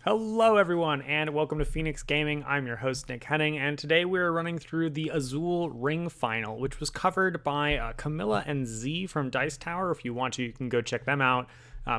Hello everyone and welcome to Phoenix Gaming. I'm your host Nick Henning, and today we're running through the Azul Ring Final, which was covered by Camilla and Z from Dice Tower. If you want to, you can go check them out,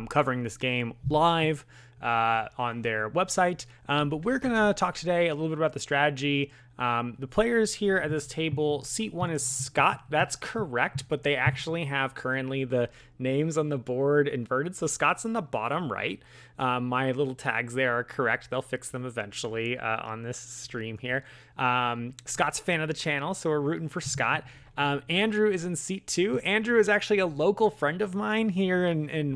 covering this game live on their website. But we're going to talk today a little bit about the strategy. The players here at this table, seat 1 is Scott. That's correct, but they actually have currently the names on the board inverted. So Scott's in the bottom right. My little tags there are correct. They'll fix them eventually on this stream here. Scott's a fan of the channel, so we're rooting for Scott. Andrew is in seat 2. Andrew is actually a local friend of mine here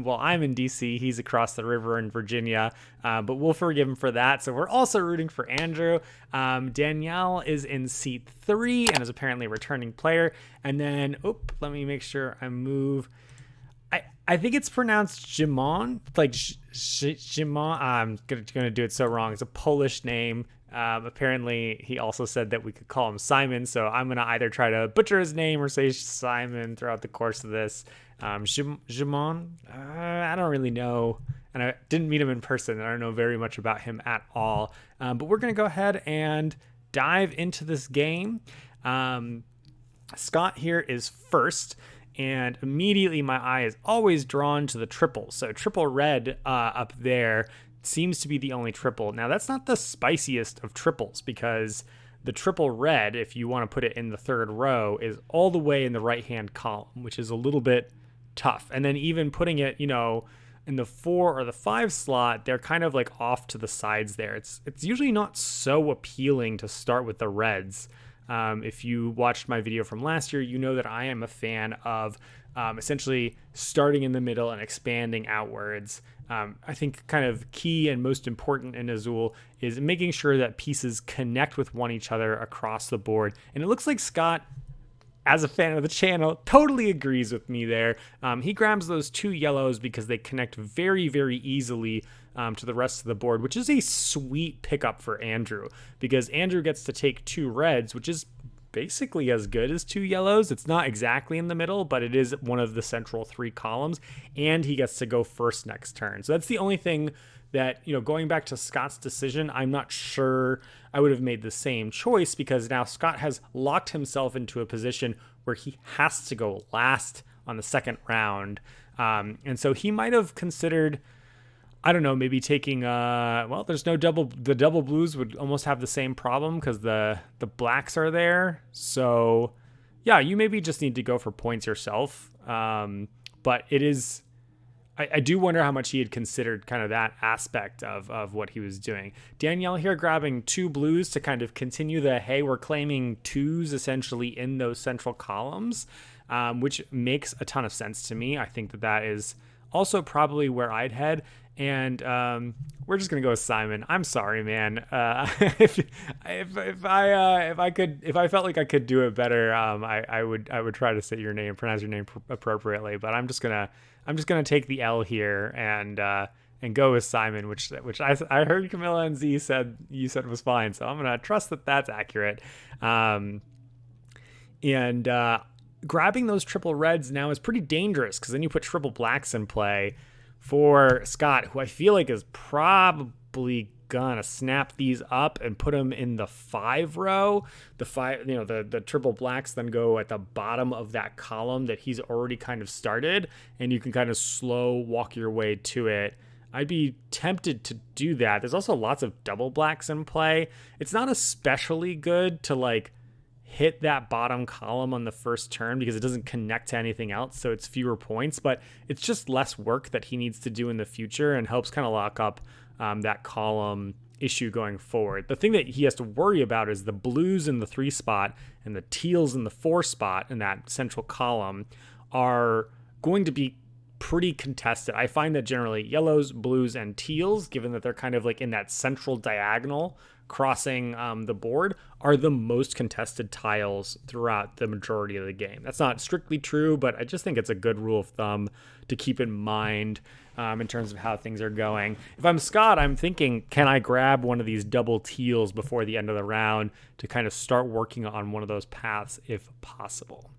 well, I'm in DC. He's across the river in Virginia, but we'll forgive him for that. So we're also rooting for Andrew. Danielle is in seat 3 and is apparently a returning player. And then, let me make sure I move. I think it's pronounced Szymon, like Szymon. I'm gonna do it so wrong. It's a Polish name. Apparently, he also said that we could call him Simon, so I'm gonna either try to butcher his name or say Simon throughout the course of this. Szymon, I don't really know, and I didn't meet him in person. I don't know very much about him at all. But we're gonna go ahead and dive into this game. Scott here is first. And immediately my eye is always drawn to the triple. So triple red up there seems to be the only triple. Now, that's not the spiciest of triples, because the triple red, if you want to put it in the third row, is all the way in the right-hand column, which is a little bit tough. And then even putting it, in the 4 or the 5 slot, they're kind of like off to the sides there. It's usually not so appealing to start with the reds. If you watched my video from last year, you know that I am a fan of essentially starting in the middle and expanding outwards. I think kind of key and most important in Azul is making sure that pieces connect with each other across the board. And it looks like Scott, as a fan of the channel, totally agrees with me there. He grabs those 2 yellows because they connect very, very easily to the rest of the board, which is a sweet pickup for Andrew, because Andrew gets to take 2 reds, which is basically as good as 2 yellows. It's not exactly in the middle, but it is one of the central 3 columns, and he gets to go first next turn. So that's the only thing that, going back to Scott's decision, I'm not sure I would have made the same choice, because now Scott has locked himself into a position where he has to go last on the second round. And so he might have considered, I don't know, maybe taking, there's no double. The double blues would almost have the same problem because the blacks are there. So, yeah, you maybe just need to go for points yourself. But it is, I do wonder how much he had considered kind of that aspect of what he was doing. Danielle here grabbing 2 blues to kind of continue the, hey, we're claiming 2s essentially in those central columns, which makes a ton of sense to me. I think that is also probably where I'd head. And we're just gonna go with Simon. I'm sorry, man. If I felt like I could do it better, I would try to say your name, pronounce your name appropriately. But I'm just gonna take the L here and go with Simon, which I heard Camilla and Z said you said was fine. So I'm gonna trust that that's accurate. Grabbing those triple reds now is pretty dangerous, because then you put triple blacks in play for Scott, who I feel like is probably gonna snap these up and put them in the 5 row. The triple blacks then go at the bottom of that column that he's already kind of started, and you can kind of slow walk your way to it. I'd be tempted to do that. There's also lots of double blacks in play. It's not especially good to hit that bottom column on the first turn because it doesn't connect to anything else, so it's fewer points, but it's just less work that he needs to do in the future and helps kind of lock up that column issue going forward. The thing that he has to worry about is the blues in the 3 spot and the teals in the 4 spot in that central column are going to be pretty contested. I find that generally yellows, blues, and teals, given that they're kind of in that central diagonal crossing the board, are the most contested tiles throughout the majority of the game. That's not strictly true, but I just think it's a good rule of thumb to keep in mind in terms of how things are going. If I'm Scott, I'm thinking, can I grab one of these double teals before the end of the round to kind of start working on one of those paths if possible?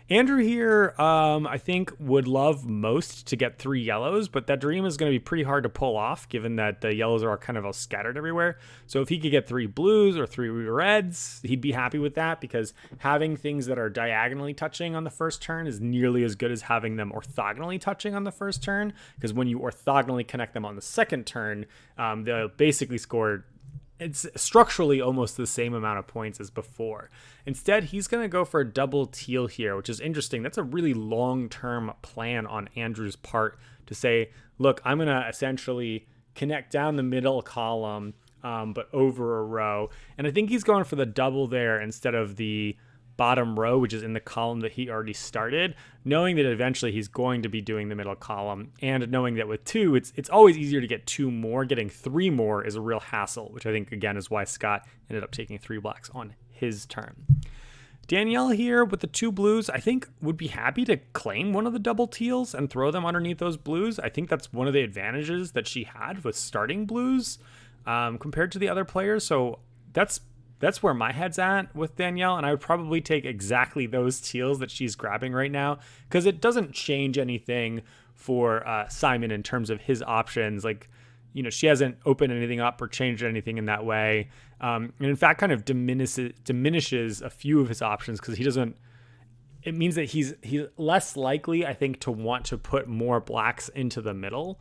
Andrew here, I think, would love most to get 3 yellows, but that dream is going to be pretty hard to pull off given that the yellows are kind of all scattered everywhere. So if he could get 3 blues or 3 reds, he'd be happy with that, because having things that are diagonally touching on the first turn is nearly as good as having them orthogonally touching on the first turn, because when you orthogonally connect them on the second turn, they'll basically score, it's structurally almost the same amount of points as before. Instead, he's going to go for a double teal here, which is interesting. That's a really long-term plan on Andrew's part to say, look, I'm going to essentially connect down the middle column, but over a row. And I think he's going for the double there instead of the bottom row, which is in the column that he already started, knowing that eventually he's going to be doing the middle column, and knowing that with 2, it's always easier to get 2 more. Getting 3 more is a real hassle, which I think, again, is why Scott ended up taking 3 blacks on his turn. Danielle here with the 2 blues, I think, would be happy to claim one of the double teals and throw them underneath those blues. I think that's one of the advantages that she had with starting blues compared to the other players. So that's where my head's at with Danielle, and I would probably take exactly those teals that she's grabbing right now, because it doesn't change anything for Szymon in terms of his options. Like, she hasn't opened anything up or changed anything in that way, and in fact kind of diminishes a few of his options, because it means that he's less likely, I think, to want to put more blacks into the middle,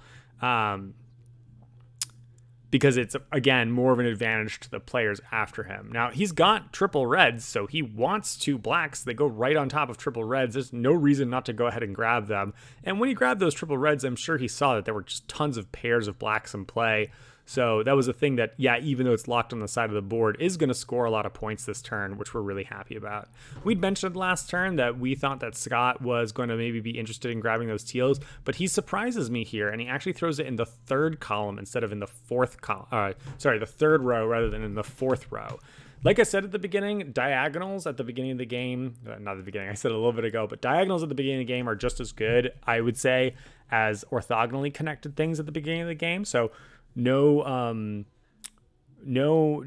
because it's, again, more of an advantage to the players after him. Now, he's got triple reds, so he wants 2 blacks. They go right on top of triple reds. There's no reason not to go ahead and grab them. And when he grabbed those triple reds, I'm sure he saw that there were just tons of pairs of blacks in play. So that was a thing that, yeah, even though it's locked on the side of the board, is going to score a lot of points this turn, which we're really happy about. We'd mentioned last turn that we thought that Scott was going to maybe be interested in grabbing those teals, but he surprises me here, and he actually throws it in the 3rd column instead of in the 4th column. The 3rd row rather than in the 4th row. Like I said at the beginning, diagonals at the beginning of the game, not the beginning, I said a little bit ago, but diagonals at the beginning of the game are just as good, I would say, as orthogonally connected things at the beginning of the game. So no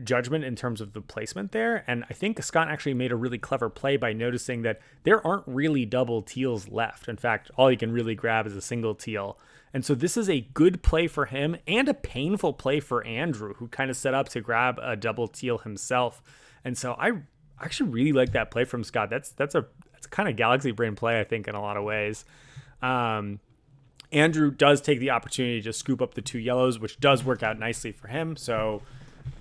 judgment in terms of the placement there. And I think Scott actually made a really clever play by noticing that there aren't really double teals left. In fact, all you can really grab is a single teal. And so this is a good play for him and a painful play for Andrew, who kind of set up to grab a double teal himself. And so I actually really like that play from Scott. That's a kind of galaxy brain play, I think, in a lot of ways. Andrew does take the opportunity to scoop up the 2 yellows, which does work out nicely for him. So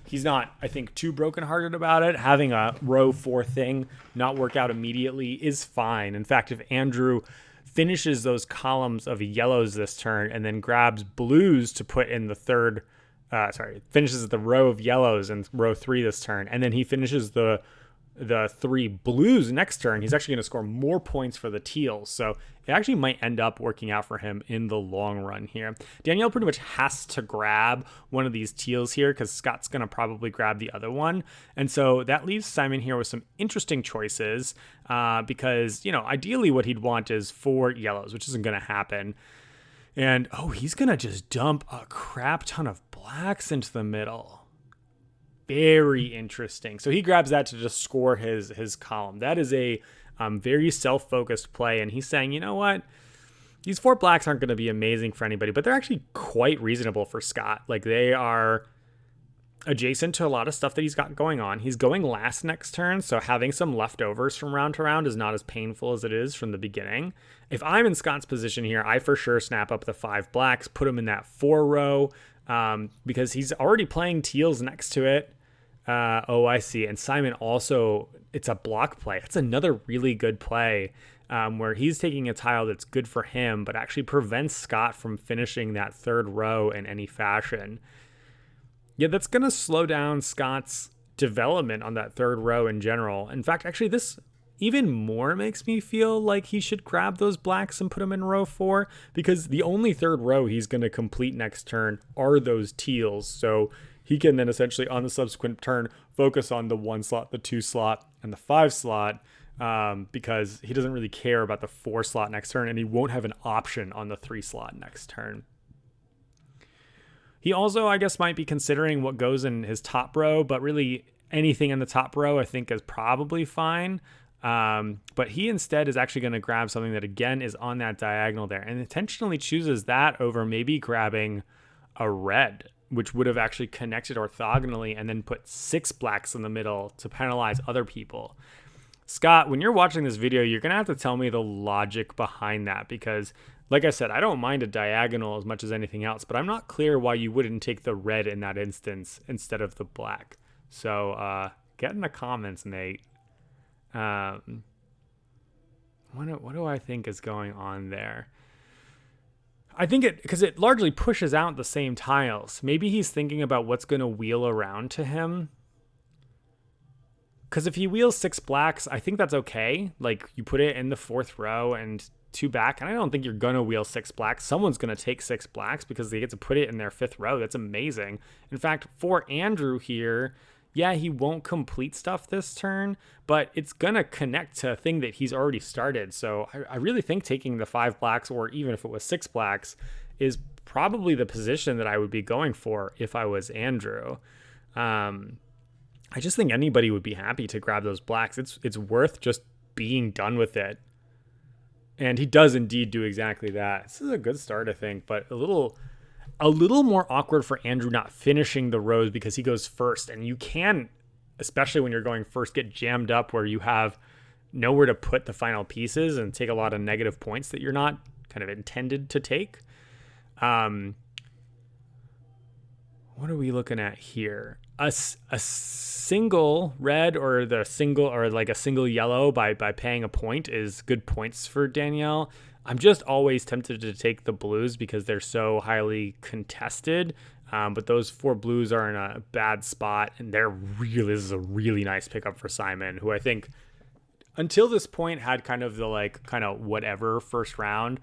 he's not, I think, too brokenhearted about it. Having a row 4 thing not work out immediately is fine. In fact, if Andrew finishes those columns of yellows this turn and then grabs blues to put in the finishes the row of yellows in row 3 this turn, and then he finishes the 3 blues next turn, he's actually going to score more points for the teals. So it actually might end up working out for him in the long run here. Danielle pretty much has to grab one of these teals here, because Scott's going to probably grab the other one. And so that leaves Szymon here with some interesting choices, because, ideally what he'd want is 4 yellows, which isn't going to happen. And, he's going to just dump a crap ton of blacks into the middle. Very interesting. So he grabs that to just score his column. That is a very self-focused play. And he's saying, you know what? These 4 blacks aren't going to be amazing for anybody, but they're actually quite reasonable for Scott. Like, they are adjacent to a lot of stuff that he's got going on. He's going last next turn, so having some leftovers from round to round is not as painful as it is from the beginning. If I'm in Scott's position here, I for sure snap up the 5 blacks, put him in that 4 row, because he's already playing teals next to it. I see. And Szymon also, it's a block play. That's another really good play, where he's taking a tile that's good for him, but actually prevents Scott from finishing that 3rd row in any fashion. Yeah, that's going to slow down Scott's development on that 3rd row in general. In fact, actually, this even more makes me feel like he should grab those blacks and put them in row 4, because the only 3rd row he's going to complete next turn are those teals. So he can then essentially on the subsequent turn focus on the 1 slot, the 2 slot, and the 5 slot, because he doesn't really care about the 4 slot next turn, and he won't have an option on the 3 slot next turn. He also, I guess, might be considering what goes in his top row, but really anything in the top row I think is probably fine. But he instead is actually going to grab something that, again, is on that diagonal there, and intentionally chooses that over maybe grabbing a red, which would have actually connected orthogonally and then put 6 blacks in the middle to penalize other people. Scott, when you're watching this video, you're going to have to tell me the logic behind that, because like I said, I don't mind a diagonal as much as anything else, but I'm not clear why you wouldn't take the red in that instance instead of the black. So get in the comments, Nate. What do I think is going on there? I think because it largely pushes out the same tiles. Maybe he's thinking about what's going to wheel around to him. Because if he wheels 6 blacks, I think that's okay. Like, you put it in the 4th row and 2 back, and I don't think you're going to wheel 6 blacks. Someone's going to take 6 blacks because they get to put it in their 5th row. That's amazing. In fact, for Andrew here, yeah, he won't complete stuff this turn, but it's going to connect to a thing that he's already started. So I really think taking the 5 blacks, or even if it was 6 blacks, is probably the position that I would be going for if I was Andrew. I just think anybody would be happy to grab those blacks. It's worth just being done with it. And he does indeed do exactly that. This is a good start, I think, but a little more awkward for Andrew not finishing the rows because he goes first. And you can, especially when you're going first, get jammed up where you have nowhere to put the final pieces and take a lot of negative points that you're not kind of intended to take. What are we looking at here? A single red or a single yellow by paying a point is good points for Danielle. I'm just always tempted to take the blues because they're so highly contested. But those 4 blues are in a bad spot, and this is a really nice pickup for Szymon, who I think until this point had kind of whatever first round.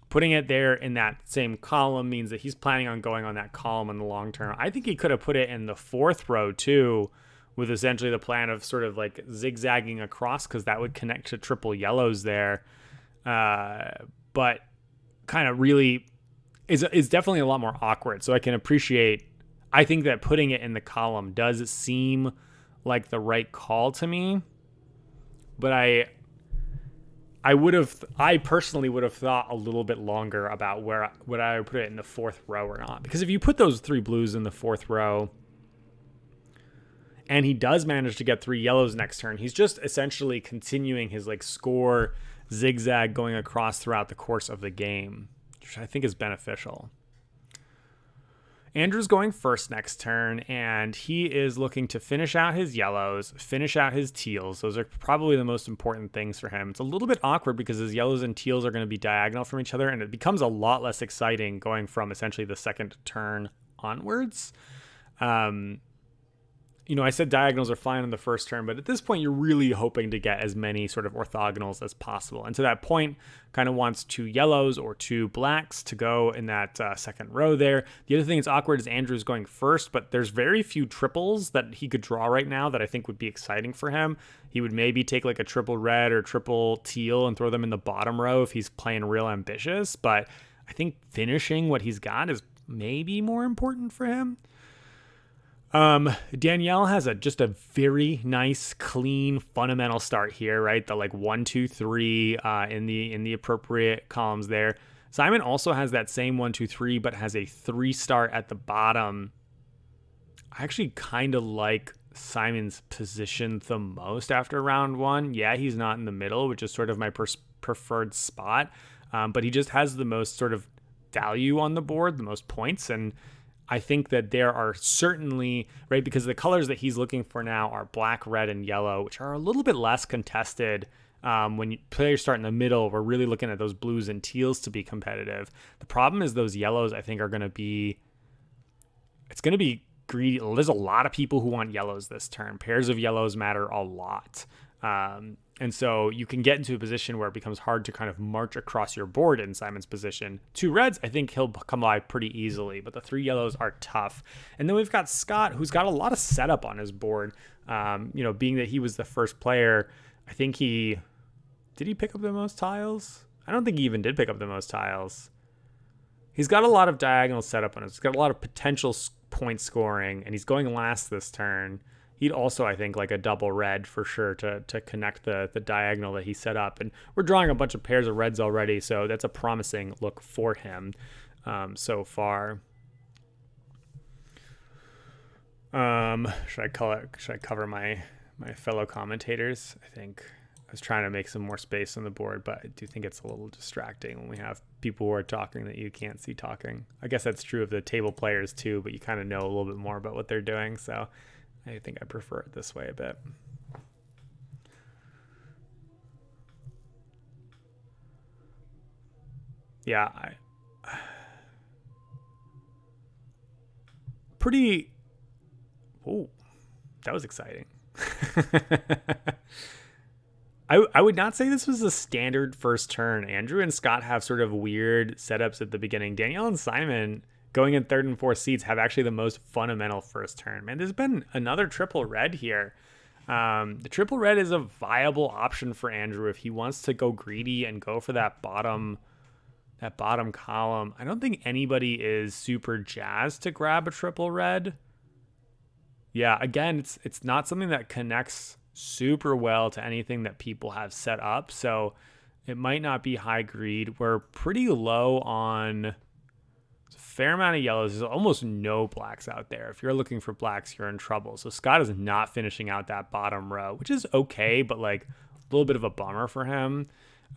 Putting it there in that same column means that he's planning on going on that column in the long term. I think he could have put it in the 4th row too, with essentially the plan of sort of like zigzagging across, because that would connect to triple yellows there. But kind of really is definitely a lot more awkward. So I can appreciate, I think that putting it in the column does seem like the right call to me, but I personally would have thought a little bit longer about where would I put it in the 4th row or not. Because if you put those 3 blues in the 4th row and he does manage to get 3 yellows next turn, he's just essentially continuing his like score zigzag going across throughout the course of the game, which I think is beneficial. Andrew's going first next turn, and he is looking to finish out his yellows, finish out his teals. Those are probably the most important things for him. It's a little bit awkward because his yellows and teals are going to be diagonal from each other, and it becomes a lot less exciting going from essentially the second turn onwards. I said diagonals are fine on the first turn, but at this point, you're really hoping to get as many sort of orthogonals as possible. And to that point, kind of wants 2 yellows or 2 blacks to go in that second row there. The other thing that's awkward is Andrew's going first, but there's very few triples that he could draw right now that I think would be exciting for him. He would maybe take like a triple red or triple teal and throw them in the bottom row if he's playing real ambitious. But I think finishing what he's got is maybe more important for him. Danielle has just a very nice, clean, fundamental start here, right? The like 1, 2, 3 in the appropriate columns there. Szymon also has that same 1, 2, 3, but has a 3 start at the bottom. I actually kind of like Szymon's position the most after round 1. Yeah, he's not in the middle, which is sort of my preferred spot, but he just has the most sort of value on the board, the most points, and I think that there are certainly, right, because the colors that he's looking for now are black, red, and yellow, which are a little bit less contested. When players start in the middle, we're really looking at those blues and teals to be competitive. The problem is those yellows, I think, it's going to be greedy. There's a lot of people who want yellows this turn. Pairs of yellows matter a lot. And so you can get into a position where it becomes hard to kind of march across your board in Szymon's position. 2 reds, I think he'll come by pretty easily, but the 3 yellows are tough. And then we've got Scott, who's got a lot of setup on his board. Being that he was the first player, I think did he pick up the most tiles? I don't think he even did pick up the most tiles. He's got a lot of diagonal setup on it. He's got a lot of potential point scoring, and he's going last this turn. he'd also, I think, like a double red for sure to connect the diagonal that he set up. And we're drawing a bunch of pairs of reds already, so that's a promising look for him so far. Should I cover my fellow commentators? I think I was trying to make some more space on the board, but I do think it's a little distracting when we have people who are talking that you can't see talking. I guess that's true of the table players too, but you kind of know a little bit more about what they're doing. So I think I prefer it this way a bit. Yeah, pretty. Oh, that was exciting. I would not say this was a standard first turn. Andrew and Scott have sort of weird setups at the beginning. Danielle and Szymon going in third and fourth seats have actually the most fundamental first turn. Man, there's been another triple red here. The triple red is a viable option for Andrew if he wants to go greedy and go for that bottom column. I don't think anybody is super jazzed to grab a triple red. Yeah, again, it's not something that connects super well to anything that people have set up, so it might not be high greed. We're pretty low on a fair amount of yellows. There's almost no blacks out there. If you're looking for blacks, you're in trouble. So Scott is not finishing out that bottom row, which is okay, but like a little bit of a bummer for him.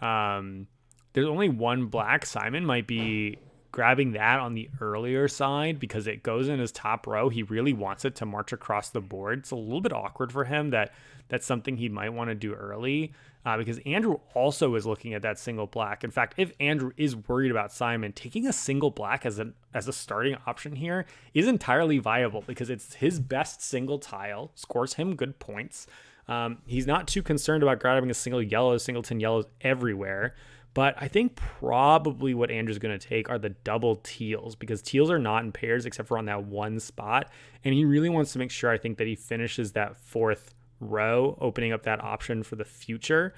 There's only one black. Szymon might be grabbing that on the earlier side because it goes in his top row. He really wants it to march across the board. It's a little bit awkward for him that's something he might want to do early because Andrew also is looking at that single black. In fact, if Andrew is worried about Szymon, taking a single black as a starting option here is entirely viable because it's his best single tile, scores him good points. He's not too concerned about grabbing a singleton yellows everywhere. But I think probably what Andrew's going to take are the double teals because teals are not in pairs except for on that one spot. And he really wants to make sure, I think, that he finishes that fourth row, opening up that option for the future.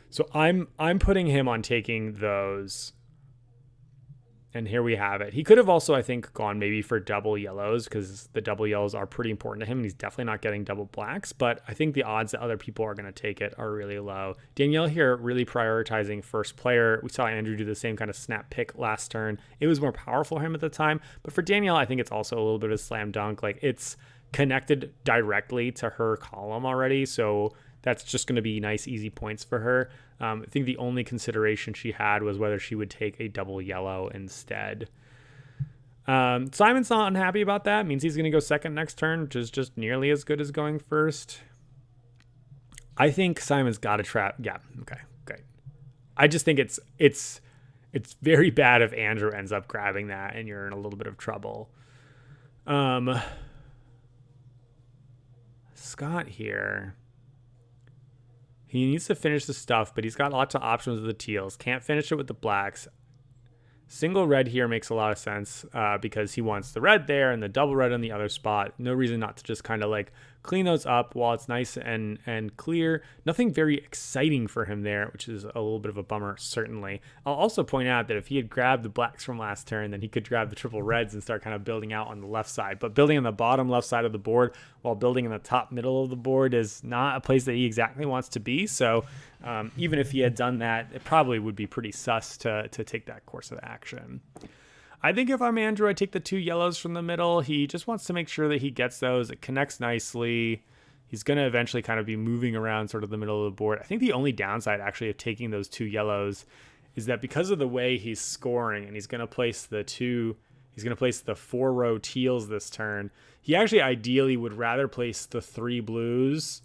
So I'm putting him on taking those. And here we have it. He could have also, I think, gone maybe for double yellows because the double yellows are pretty important to him. And he's definitely not getting double blacks. But I think the odds that other people are going to take it are really low. Danielle here really prioritizing first player. We saw Andrew do the same kind of snap pick last turn. It was more powerful for him at the time. But for Danielle, I think it's also a little bit of a slam dunk. Like it's connected directly to her column already. So that's just going to be nice, easy points for her. I think the only consideration she had was whether she would take a double yellow instead. Szymon's not unhappy about that. It means he's going to go second next turn, which is just nearly as good as going first. I think Szymon's got a trap. Yeah, okay, great. I just think it's very bad if Andrew ends up grabbing that and you're in a little bit of trouble. Scott here. He needs to finish the stuff, but he's got lots of options with the teals. Can't finish it with the blacks. Single red here makes a lot of sense because he wants the red there and the double red on the other spot. No reason not to just kind of like clean those up while it's nice and clear. Nothing very exciting for him there, which is a little bit of a bummer, certainly. I'll also point out that if he had grabbed the blacks from last turn, then he could grab the triple reds and start kind of building out on the left side. But building on the bottom left side of the board while building in the top middle of the board is not a place that he exactly wants to be. So even if he had done that, it probably would be pretty sus to take that course of action. I think if I'm Andrew, I take the two yellows from the middle. He just wants to make sure that he gets those. It connects nicely. He's going to eventually kind of be moving around sort of the middle of the board. I think the only downside actually of taking those two yellows is that because of the way he's scoring and he's going to place the 4-row teals this turn, he actually ideally would rather place the 3 blues,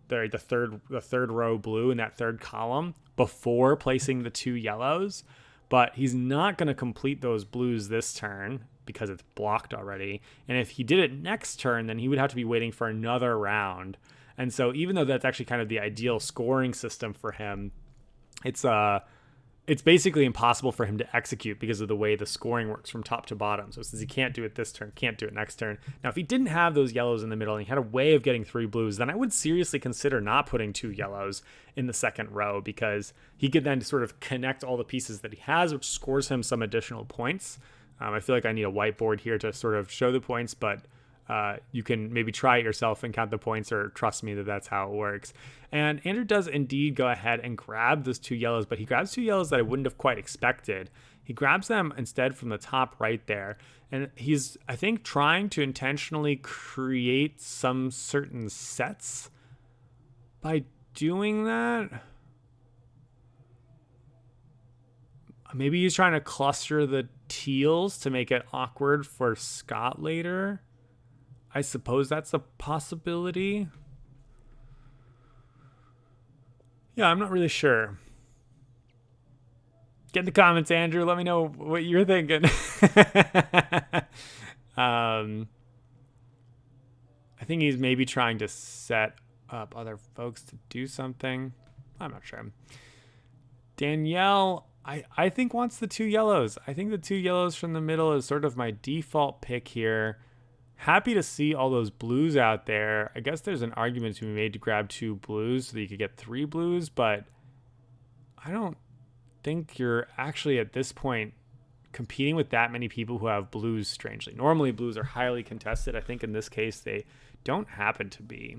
the third row blue in that third column before placing the 2 yellows. But he's not going to complete those blues this turn because it's blocked already. And if he did it next turn, then he would have to be waiting for another round. And so even though that's actually kind of the ideal scoring system for him, it's basically impossible for him to execute because of the way the scoring works from top to bottom. So since he can't do it this turn, can't do it next turn. Now, if he didn't have those yellows in the middle and he had a way of getting 3 blues, then I would seriously consider not putting 2 yellows in the second row because he could then sort of connect all the pieces that he has, which scores him some additional points. I feel like I need a whiteboard here to sort of show the points, but you can maybe try it yourself and count the points, or trust me that that's how it works. And Andrew does indeed go ahead and grab those 2 yellows, but he grabs 2 yellows that I wouldn't have quite expected. He grabs them instead from the top right there. And he's, I think, trying to intentionally create some certain sets by doing that. Maybe he's trying to cluster the teals to make it awkward for Scott later. I suppose that's a possibility. Yeah, I'm not really sure. Get in the comments, Andrew. Let me know what you're thinking. I think he's maybe trying to set up other folks to do something. I'm not sure. Danielle, I think wants the 2 yellows. I think the 2 yellows from the middle is sort of my default pick here. Happy to see all those blues out there. I guess there's an argument to be made to grab 2 blues so that you could get 3 blues, but I don't think you're actually at this point competing with that many people who have blues, strangely. Normally blues are highly contested. I think in this case they don't happen to be.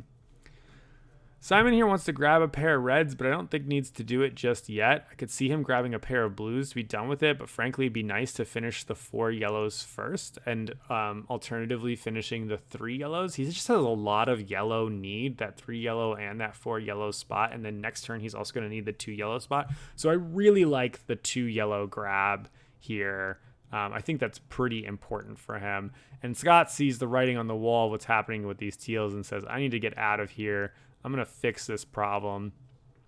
Szymon here wants to grab a pair of reds, but I don't think needs to do it just yet. I could see him grabbing a pair of blues to be done with it, but frankly, it'd be nice to finish the 4 yellows first, and alternatively finishing the 3 yellows. He just has a lot of yellow need, that 3 yellow and that 4 yellow spot, and then next turn he's also going to need the 2 yellow spot. So I really like the 2 yellow grab here. I think that's pretty important for him. And Scott sees the writing on the wall, what's happening with these teals, and says, I need to get out of here. I'm going to fix this problem.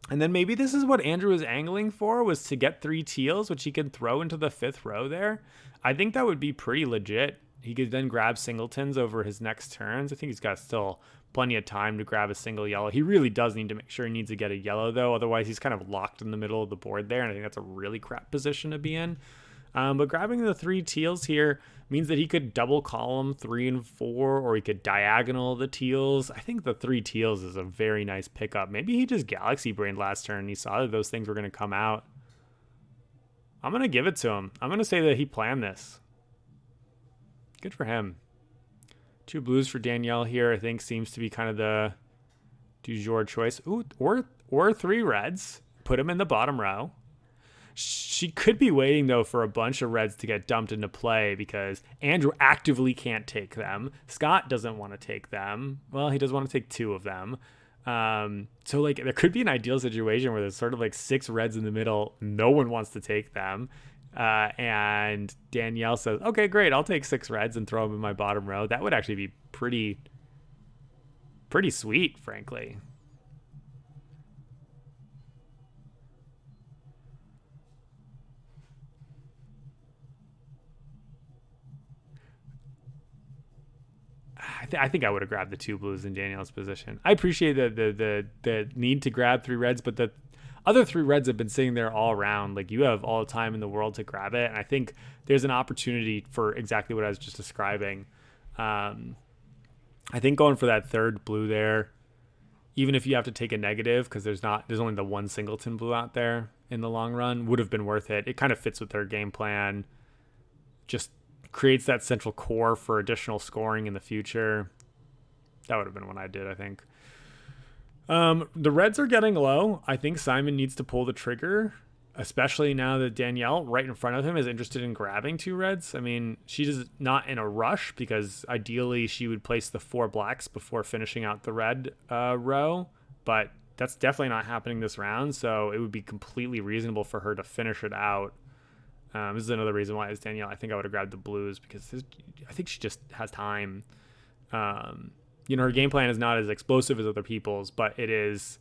And then maybe this is what Andrew was angling for, was to get 3 teals, which he can throw into the 5th row there. I think that would be pretty legit. He could then grab singletons over his next turns. I think he's got still plenty of time to grab a single yellow. He really does need to make sure he needs to get a yellow, though. Otherwise, he's kind of locked in the middle of the board there, and I think that's a really crap position to be in. But grabbing the 3 teals here means that he could double column 3 and 4, or he could diagonal the teals. I think the 3 teals is a very nice pickup. Maybe he just galaxy brained last turn and he saw that those things were going to come out. I'm going to give it to him. I'm going to say that he planned this. Good for him. 2 blues for Danielle here, I think, seems to be kind of the du jour choice. Ooh, or 3 reds. Put him in the bottom row. She could be waiting, though, for a bunch of reds to get dumped into play because Andrew actively can't take them. Scott doesn't want to take them. Well, he does want to take 2 of them. So, like, there could be an ideal situation where there's sort of like 6 reds in the middle. No one wants to take them. And Danielle says, okay, great. I'll take 6 reds and throw them in my bottom row. That would actually be pretty sweet, frankly. I think I would have grabbed the 2 blues in Danielle's position. I appreciate the need to grab 3 reds, but the other 3 reds have been sitting there all around. Like, you have all the time in the world to grab it, and I think there's an opportunity for exactly what I was just describing. I think going for that 3rd blue there, even if you have to take a negative because there's only the 1 singleton blue out there in the long run, would have been worth it. It kind of fits with their game plan. Just creates that central core for additional scoring in the future. That would have been what I did, I think. The reds are getting low. I think Szymon needs to pull the trigger, especially now that Danielle, right in front of him, is interested in grabbing 2 reds. I mean, she's not in a rush because ideally she would place the 4 blacks before finishing out the red row, but that's definitely not happening this round, so it would be completely reasonable for her to finish it out. This is another reason why, as Danielle, I think I would have grabbed the blues because I think she just has time. Her game plan is not as explosive as other people's, but it is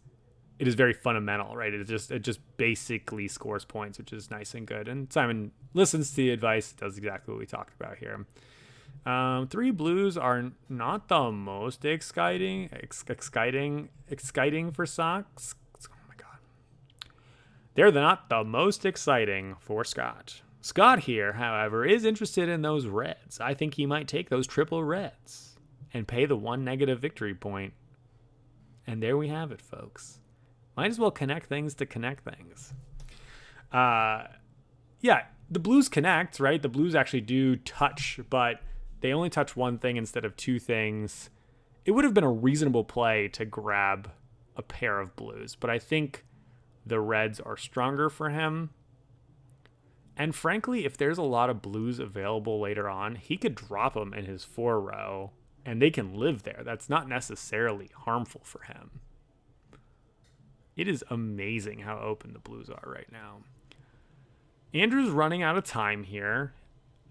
very fundamental, right? It just basically scores points, which is nice and good. And Szymon listens to the advice, does exactly what we talked about here. 3 blues are not the most exciting for Sox. They're not the most exciting for Scott. Scott here, however, is interested in those reds. I think he might take those triple reds and pay the 1 negative victory point. And there we have it, folks. Might as well connect things to connect things. Yeah, the blues connect, right? The blues actually do touch, but They only touch one thing instead of two things. It would have been a reasonable play to grab a pair of blues, but I think the reds are stronger for him. And frankly, if there's a lot of blues available later on, he could drop them in his 4 row and they can live there. That's not necessarily harmful for him. It is amazing how open the blues are right now. Andrew's running out of time here.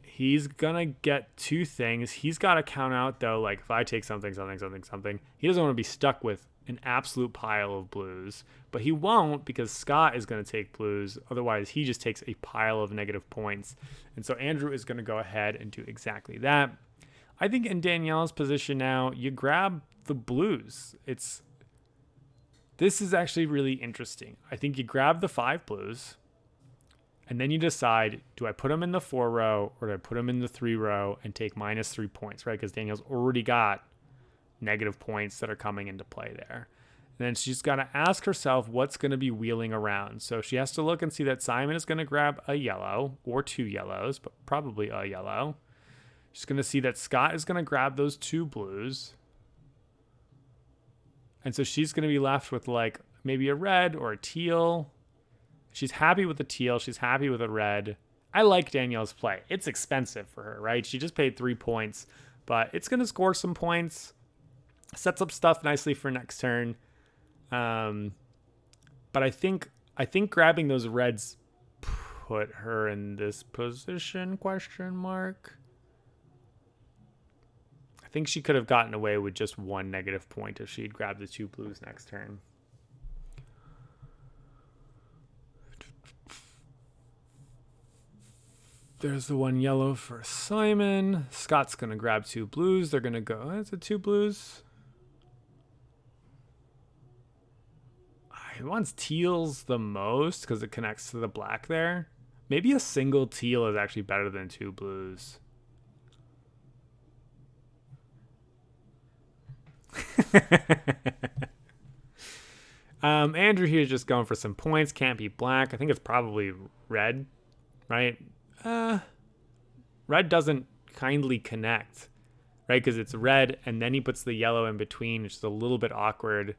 He's going to get 2 things. He's got to count out, though, like if I take something, he doesn't want to be stuck with an absolute pile of blues. But he won't, because Scott is going to take blues. Otherwise, he just takes a pile of negative points. And so Andrew is going to go ahead and do exactly that. I think in Danielle's position now, you grab the blues. This is actually really interesting. I think you grab the 5 blues. And then you decide, do I put them in the 4 row or do I put them in the 3 row and take -3 points, right? Because Danielle's already got negative points that are coming into play there. And then she's got to ask herself what's going to be wheeling around. So she has to look and see that Szymon is going to grab a yellow or 2 yellows, but probably a yellow. She's going to see that Scott is going to grab those 2 blues. And so she's going to be left with like maybe a red or a teal. She's happy with the teal. She's happy with a red. I like Danielle's play. It's expensive for her, right? She just paid 3 points, but it's going to score some points. Sets up stuff nicely for next turn. But I think grabbing those reds put her in this position, ? I think she could have gotten away with just 1 negative point if she'd grabbed the 2 blues next turn. There's the 1 yellow for Szymon. Scott's going to grab 2 blues. They're going to go, is it 2 blues? He wants teals the most because it connects to the black there. Maybe a single teal is actually better than 2 blues. Andrew here is just going for some points. Can't be black. I think it's probably red, right? Red doesn't kindly connect, right? Because it's red and then he puts the yellow in between, which is a little bit awkward.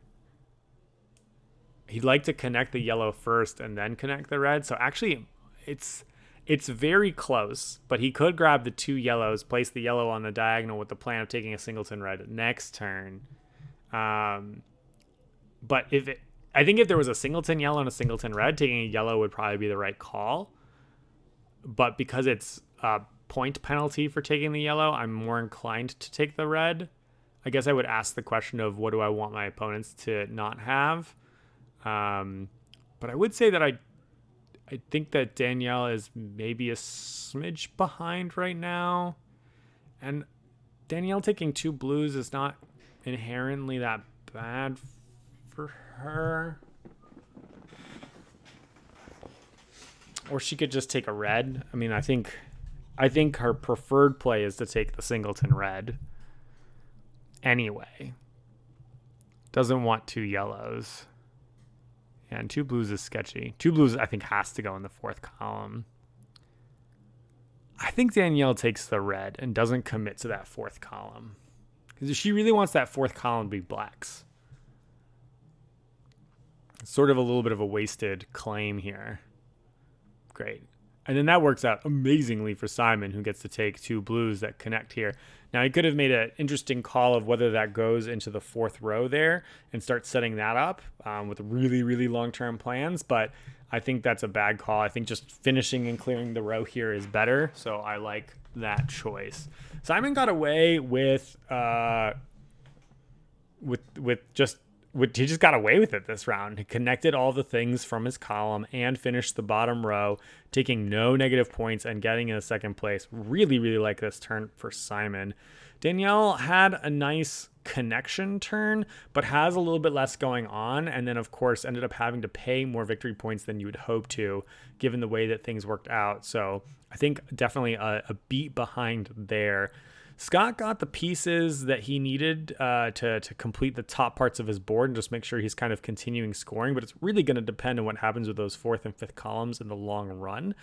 He'd like to connect the yellow first and then connect the red. So actually it's very close, but he could grab the 2 yellows, place the yellow on the diagonal with the plan of taking a singleton red next turn. But I think if there was a singleton yellow and a singleton red, taking a yellow would probably be the right call. But because it's a point penalty for taking the yellow, I'm more inclined to take the red. I guess I would ask the question of what do I want my opponents to not have? But I would say that I think that Danielle is maybe a smidge behind right now. And Danielle taking 2 blues is not inherently that bad for her. Or she could just take a red. I mean, I think her preferred play is to take the singleton red. Anyway. Doesn't want 2 yellows. And 2 blues is sketchy. 2 blues, I think, has to go in the 4th column. I think Danielle takes the red and doesn't commit to that 4th column. Because she really wants that 4th column to be blacks. It's sort of a little bit of a wasted claim here. Great. And then that works out amazingly for Szymon, who gets to take 2 blues that connect here. Now, he could have made an interesting call of whether that goes into the 4th row there and start setting that up with really, really long-term plans. But I think that's a bad call. I think just finishing and clearing the row here is better. So I like that choice. Szymon got away he just got away with it this round. He connected all the things from his column and finished the bottom row, taking no negative points and getting in a 2nd place. Really, really like this turn for Szymon. Danielle had a nice connection turn, but has a little bit less going on. And then, of course, ended up having to pay more victory points than you would hope to, given the way that things worked out. So I think definitely a beat behind there. Scott got the pieces that he needed to complete the top parts of his board and just make sure he's kind of continuing scoring, but it's really going to depend on what happens with those 4th and 5th columns in the long run.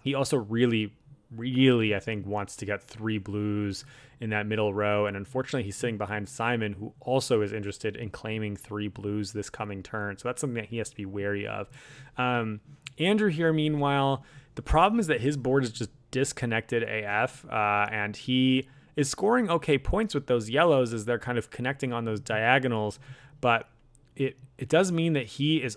He also really, really, I think, wants to get 3 blues in that middle row. And unfortunately, he's sitting behind Szymon, who also is interested in claiming 3 blues this coming turn. So that's something that he has to be wary of. Andrew here, meanwhile, the problem is that his board is just disconnected AF, and he is scoring okay points with those yellows as they're kind of connecting on those diagonals, but it does mean that he's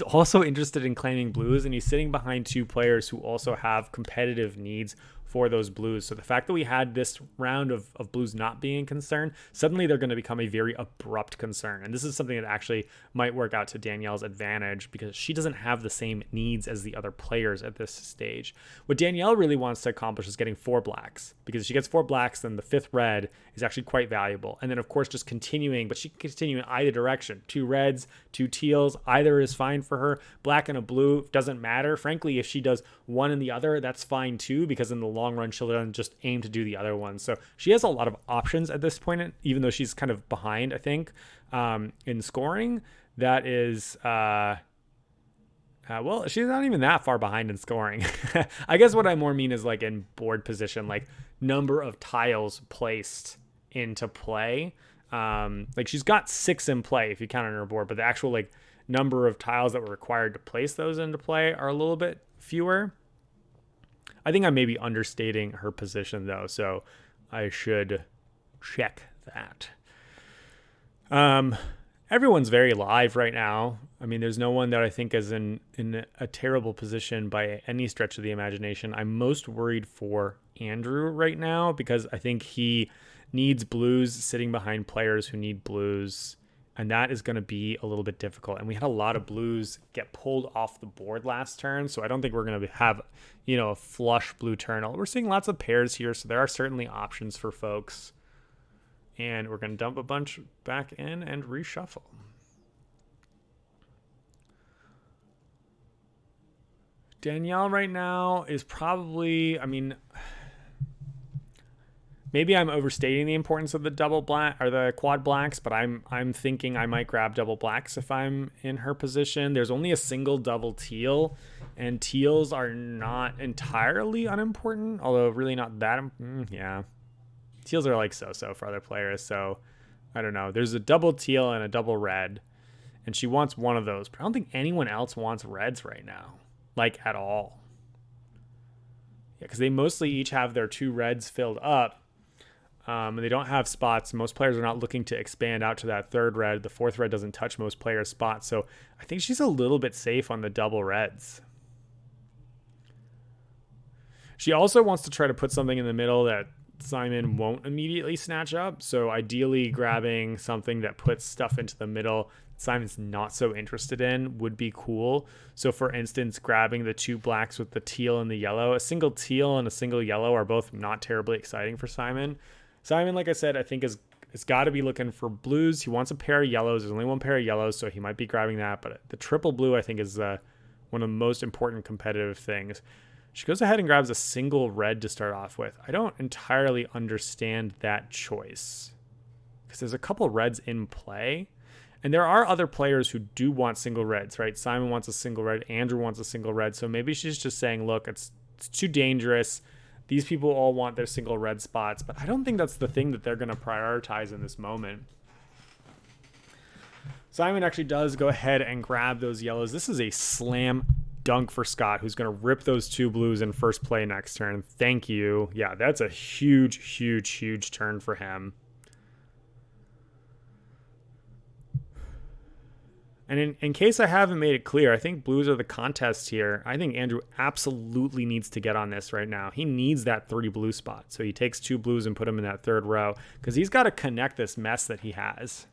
also interested in claiming blues, and he's sitting behind 2 players who also have competitive needs for those blues. So the fact that we had this round of blues not being a concern, suddenly they're going to become a very abrupt concern. And this is something that actually might work out to Danielle's advantage because she doesn't have the same needs as the other players at this stage. What Danielle really wants to accomplish is getting 4 blacks, because if she gets 4 blacks, then the 5th red is actually quite valuable. And then of course just continuing, but she can continue in either direction. 2 reds, 2 teals, either is fine for her. Black and a blue doesn't matter. Frankly, if she does one and the other, that's fine too, because in the long run she'll then just aim to do the other one. So she has a lot of options at this point, even though she's kind of behind, I think, in scoring. That is well, she's not even that far behind in scoring. I guess what I more mean is like in board position, like number of tiles placed into play. Like she's got 6 in play if you count on her board, but the actual like number of tiles that were required to place those into play are a little bit fewer. I think I may be understating her position though, so I should check that. Everyone's very live right now. I mean, there's no one that I think is in a terrible position by any stretch of the imagination. I'm most worried for Andrew right now because I think he needs blues sitting behind players who need blues, and that is going to be a little bit difficult. And we had a lot of blues get pulled off the board last turn, so I don't think we're going to have, a flush blue turn. We're seeing lots of pairs here, so there are certainly options for folks. And we're going to dump a bunch back in and reshuffle. Danielle right now is probably, maybe I'm overstating the importance of the double black or the quad blacks, but I'm thinking I might grab double blacks if I'm in her position. There's only a single double teal, and teals are not entirely unimportant, although really not that. Yeah, teals are like so for other players. So I don't know. There's a double teal and a double red, and she wants one of those. But I don't think anyone else wants reds right now, like at all. Yeah, because they mostly each have their 2 reds filled up. They don't have spots. Most players are not looking to expand out to that 3rd red. The 4th red doesn't touch most players' spots. So I think she's a little bit safe on the double reds. She also wants to try to put something in the middle that Szymon won't immediately snatch up. So ideally grabbing something that puts stuff into the middle Szymon's not so interested in would be cool. So for instance, grabbing the 2 blacks with the teal and the yellow. A single teal and a single yellow are both not terribly exciting for Szymon. Szymon, like I said, I think has got to be looking for blues. He wants a pair of yellows. There's only 1 pair of yellows, so he might be grabbing that. But the triple blue, I think, is one of the most important competitive things. She goes ahead and grabs a single red to start off with. I don't entirely understand that choice because there's a couple reds in play. And there are other players who do want single reds, right? Szymon wants a single red. Andrew wants a single red. So maybe she's just saying, look, it's too dangerous. These people all want their single red spots. But I don't think that's the thing that they're going to prioritize in this moment. Szymon actually does go ahead and grab those yellows. This is a slam dunk for Scott, who's going to rip those 2 blues in first play next turn. Thank you. Yeah, that's a huge turn for him. And in case I haven't made it clear, I think blues are the contest here. I think Andrew absolutely needs to get on this right now. He needs that 3 blue spot. So he takes 2 blues and put them in that 3rd row because he's got to connect this mess that he has.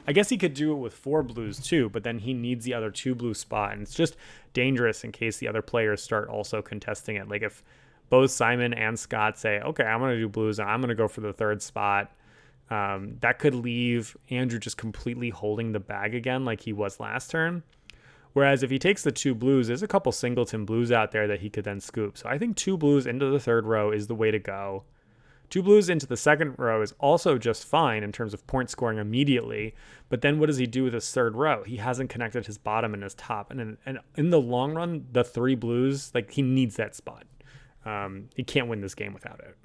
I guess he could do it with 4 blues too, but then he needs the other 2 blue spot. And it's just dangerous in case the other players start also contesting it. Like if both Szymon and Scott say, okay, I'm going to do blues and I'm going to go for the 3rd spot. That could leave Andrew just completely holding the bag again like he was last turn. Whereas if he takes the 2 blues, there's a couple singleton blues out there that he could then scoop. So I think 2 blues into the 3rd row is the way to go. 2 blues into the 2nd row is also just fine in terms of point scoring immediately. But then what does he do with his 3rd row? He hasn't connected his bottom and his top. And in the long run, the 3 blues, like he needs that spot. He can't win this game without it.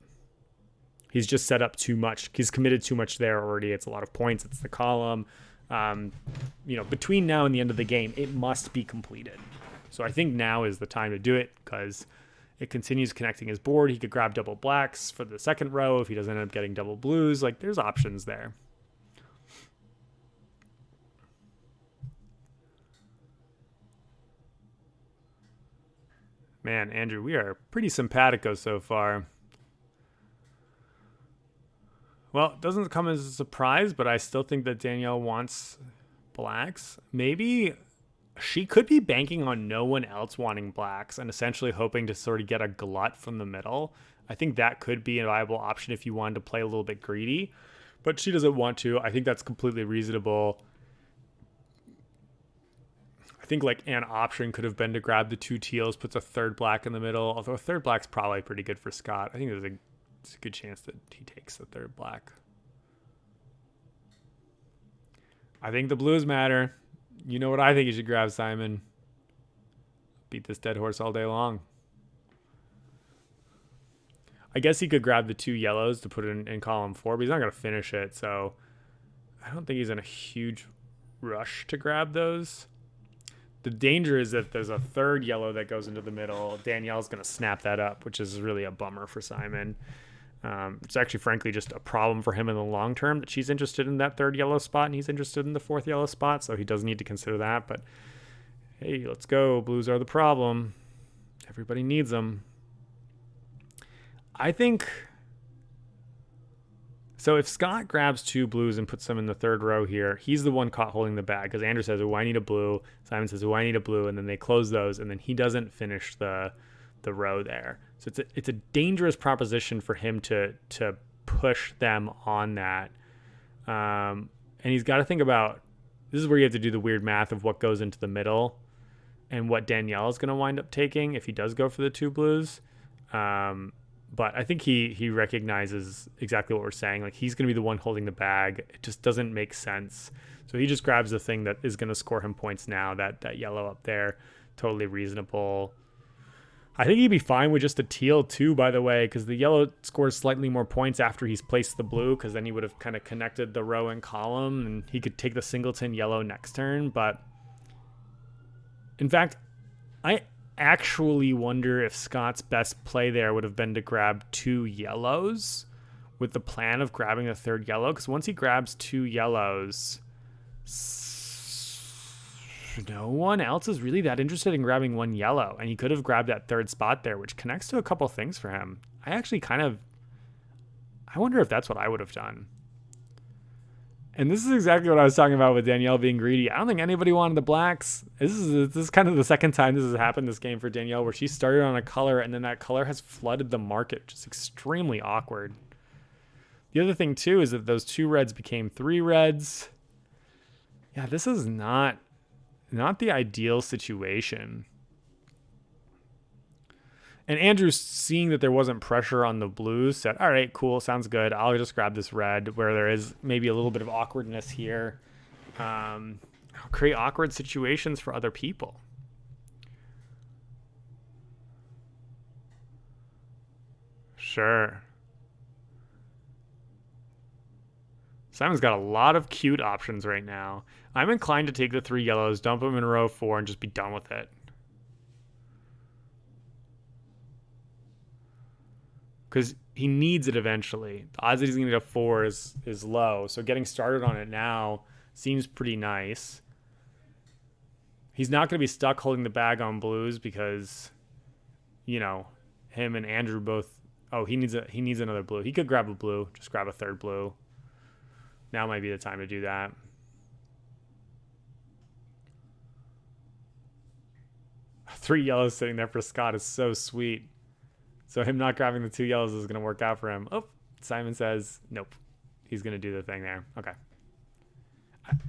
He's just set up too much. He's committed too much there already. It's a lot of points. It's the column. Between now and the end of the game, it must be completed. So I think now is the time to do it because it continues connecting his board. He could grab double blacks for the second row if he doesn't end up getting double blues. Like, there's options there. Man, Andrew, we are pretty simpatico so far. Well, it doesn't come as a surprise, but I still think that Danielle wants blacks. Maybe she could be banking on no one else wanting blacks and essentially hoping to sort of get a glut from the middle. I think that could be a viable option if you wanted to play a little bit greedy, but she doesn't want to. I think that's completely reasonable. I think like an option could have been to grab the two teals, puts a third black in the middle, although a third black's probably pretty good for Scott. I think there's a good chance that he takes the third black. I think the blues matter. You know what I think you should grab, Szymon. Beat this dead horse all day long. I guess he could grab the two yellows to put it in column 4, but he's not going to finish it, so I don't think he's in a huge rush to grab those. The danger is that there's a third yellow that goes into the middle. Danielle's going to snap that up, which is really a bummer for Szymon. It's actually, frankly, just a problem for him in the long term that she's interested in that third yellow spot and he's interested in the fourth yellow spot, so he does need to consider that. But hey, let's go. Blues are the problem. Everybody needs them. I think... So if Scott grabs two blues and puts them in the third row here, he's the one caught holding the bag because Andrew says, oh, I need a blue. Szymon says, oh, I need a blue. And then they close those, and then he doesn't finish the row there. So it's a dangerous proposition for him to push them on that. And he's got to think about, this is where you have to do the weird math of what goes into the middle and what Danielle is going to wind up taking if he does go for the two blues. But I think he recognizes exactly what we're saying. Like, he's going to be the one holding the bag. It just doesn't make sense. So he just grabs the thing that is going to score him points now, that yellow up there. Totally reasonable. I think he'd be fine with just a teal too, by the way, because the yellow scores slightly more points after he's placed the blue, because then he would have kind of connected the row and column, and he could take the singleton yellow next turn. But in fact, I actually wonder if Scott's best play there would have been to grab two yellows with the plan of grabbing the third yellow, because once he grabs two yellows, no one else is really that interested in grabbing one yellow, and he could have grabbed that third spot there, which connects to a couple things for him. I wonder if that's what I would have done. And this is exactly what I was talking about with Danielle being greedy. I don't think anybody wanted the blacks. This is kind of the second time this has happened this game for Danielle, where she started on a color and then that color has flooded the market, which is extremely awkward. The other thing too is that those two reds became three reds. Yeah, this is not the ideal situation. And Andrew, seeing that there wasn't pressure on the blues, said, all right, cool, sounds good. I'll just grab this red where there is maybe a little bit of awkwardness here. I'll create awkward situations for other people. Sure. Symon's got a lot of cute options right now. I'm inclined to take the three yellows, dump them in row 4, and just be done with it. Because he needs it eventually. The odds that he's going to get a 4 is low. So getting started on it now seems pretty nice. He's not going to be stuck holding the bag on blues because, him and Andrew both... Oh, he needs another blue. He could grab a blue. Just grab a third blue. Now might be the time to do that. Three yellows sitting there for Scott is so sweet. So him not grabbing the two yellows is going to work out for him. Oh, Szymon says, nope. He's going to do the thing there. Okay.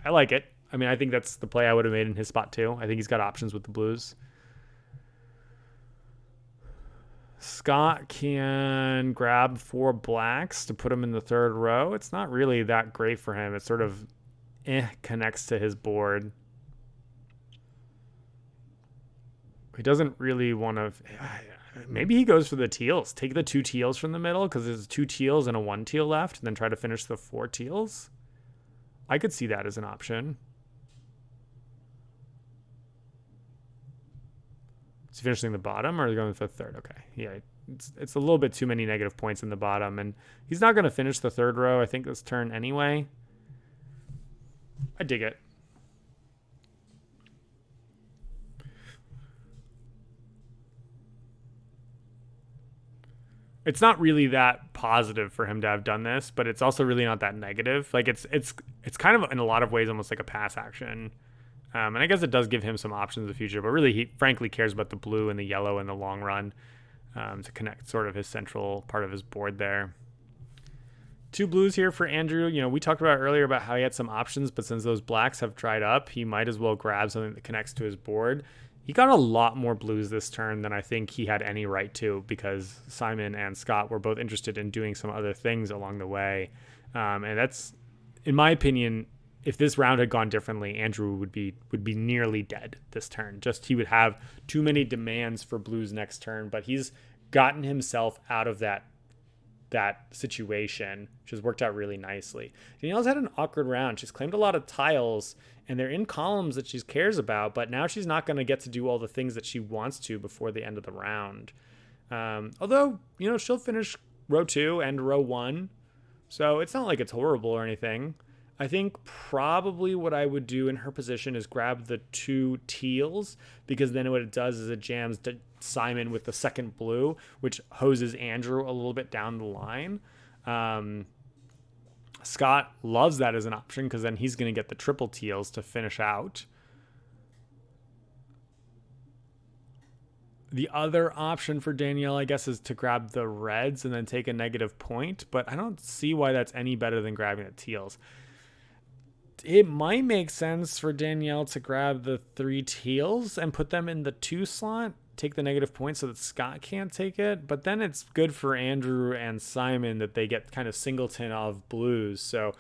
I like it. I mean, I think that's the play I would have made in his spot too. I think he's got options with the blues. Scott can grab 4 blacks to put him in the third row. It's not really that great for him. It sort of connects to his board. He doesn't really want to... Maybe he goes for the teals. Take the 2 teals from the middle because there's 2 teals and a 1 teal left, and then try to finish the 4 teals. I could see that as an option. Is he finishing the bottom or is he going for the third? Okay. Yeah, it's a little bit too many negative points in the bottom, and he's not going to finish the third row, I think, this turn anyway. I dig it. It's not really that positive for him to have done this, but it's also really not that negative. Like it's kind of in a lot of ways almost like a pass action. And I guess it does give him some options in the future, but really he frankly cares about the blue and the yellow in the long run, to connect sort of his central part of his board there. 2 blues here for Andrew. You know, we talked about earlier about how he had some options, but since those blacks have dried up, he might as well grab something that connects to his board. He got a lot more blues this turn than I think he had any right to, because Szymon and Scott were both interested in doing some other things along the way. And that's, in my opinion, if this round had gone differently, Andrew would be nearly dead this turn. Just he would have too many demands for blues next turn, but he's gotten himself out of that situation, which has worked out really nicely. Danielle's had an awkward round. She's claimed a lot of tiles, and they're in columns that she cares about, but now she's not going to get to do all the things that she wants to before the end of the round. Although, you know, she'll finish row 2 and row 1, so it's not like it's horrible or anything. I think probably what I would do in her position is grab the 2 teals, because then what it does is it jams Szymon with the second blue, which hoses Andrew a little bit down the line. Scott loves that as an option because then he's going to get the triple teals to finish out. The other option for Danielle, I guess, is to grab the reds and then take a negative point, but I don't see why that's any better than grabbing the teals. It might make sense for Danielle to grab the 3 teals and put them in the 2 slot, take the negative point so that Scott can't take it. But then it's good for Andrew and Szymon that they get kind of singleton of blues. So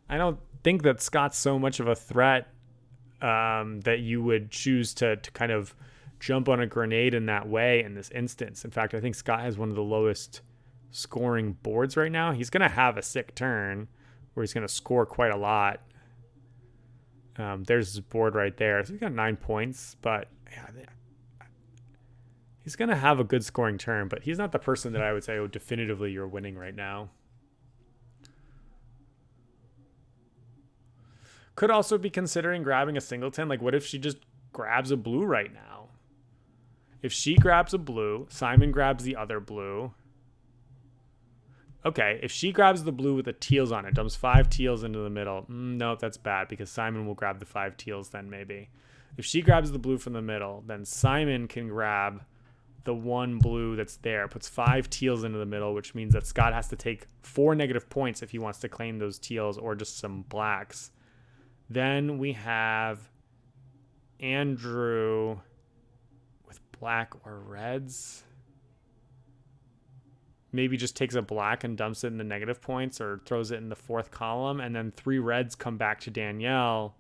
I don't think that Scott's so much of a threat that you would choose to kind of jump on a grenade in that way in this instance. In fact, I think Scott has one of the lowest scoring boards right now. He's going to have a sick turn where he's going to score quite a lot. There's his board right there. So he's got 9 points, but yeah, he's going to have a good scoring turn, but he's not the person that I would say, oh, definitively you're winning right now. Could also be considering grabbing a singleton. Like, what if she just grabs a blue right now? If she grabs a blue, Szymon grabs the other blue. Okay, if she grabs the blue with the teals on it, dumps 5 teals into the middle. No, that's bad because Szymon will grab the 5 teals then maybe. If she grabs the blue from the middle, then Szymon can grab the 1 blue that's there, puts 5 teals into the middle, which means that Scott has to take 4 negative points if he wants to claim those teals or just some blacks. Then we have Andrew with black or reds. Maybe just takes a black and dumps it in the negative points or throws it in the 4th column. And then 3 reds come back to Danielle,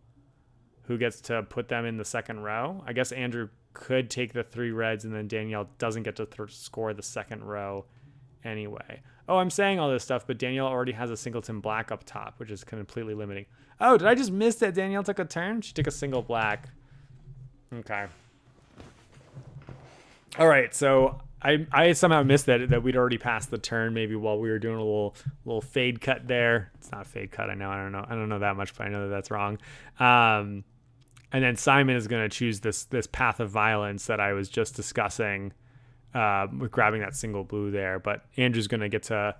who gets to put them in the 2nd row. I guess Andrew could take the 3 reds and then Danielle doesn't get to score the 2nd row anyway. Oh, I'm saying all this stuff, but Danielle already has a singleton black up top, which is completely limiting. Oh, did I just miss that Danielle took a turn? She took a single black. Okay. All right, so I somehow missed that we'd already passed the turn maybe while we were doing a little fade cut there. It's not a fade cut, I know. I don't know that much, but I know that that's wrong. And then Szymon is going to choose this path of violence that I was just discussing with grabbing that single blue there. But Andrew's going to get to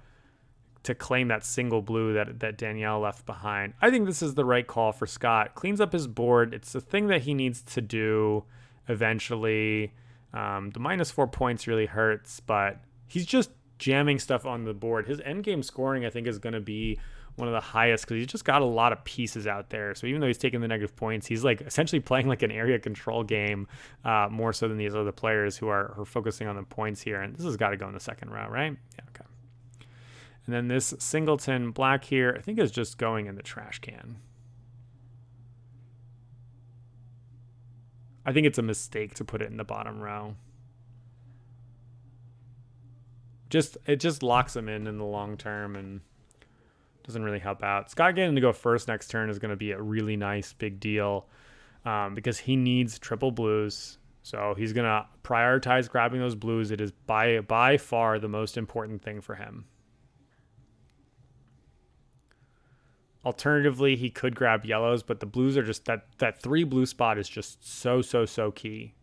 claim that single blue that Danielle left behind. I think this is the right call for Scott. Cleans up his board. It's the thing that he needs to do eventually. The -4 points really hurts, but he's just jamming stuff on the board. His endgame scoring, I think, is going to be one of the highest because he's just got a lot of pieces out there. So even though he's taking the negative points, he's like essentially playing like an area control game more so than these other players who are focusing on the points here. And this has got to go in the 2nd row, right? Yeah, okay. And then this singleton black here, I think is just going in the trash can. I think it's a mistake to put it in the bottom row. It just locks him in the long term and doesn't really help out. Scott getting to go first next turn is going to be a really nice big deal because he needs triple blues. So he's going to prioritize grabbing those blues. It is by far the most important thing for him. Alternatively, he could grab yellows, but the blues are just that 3 blue spot is just so key.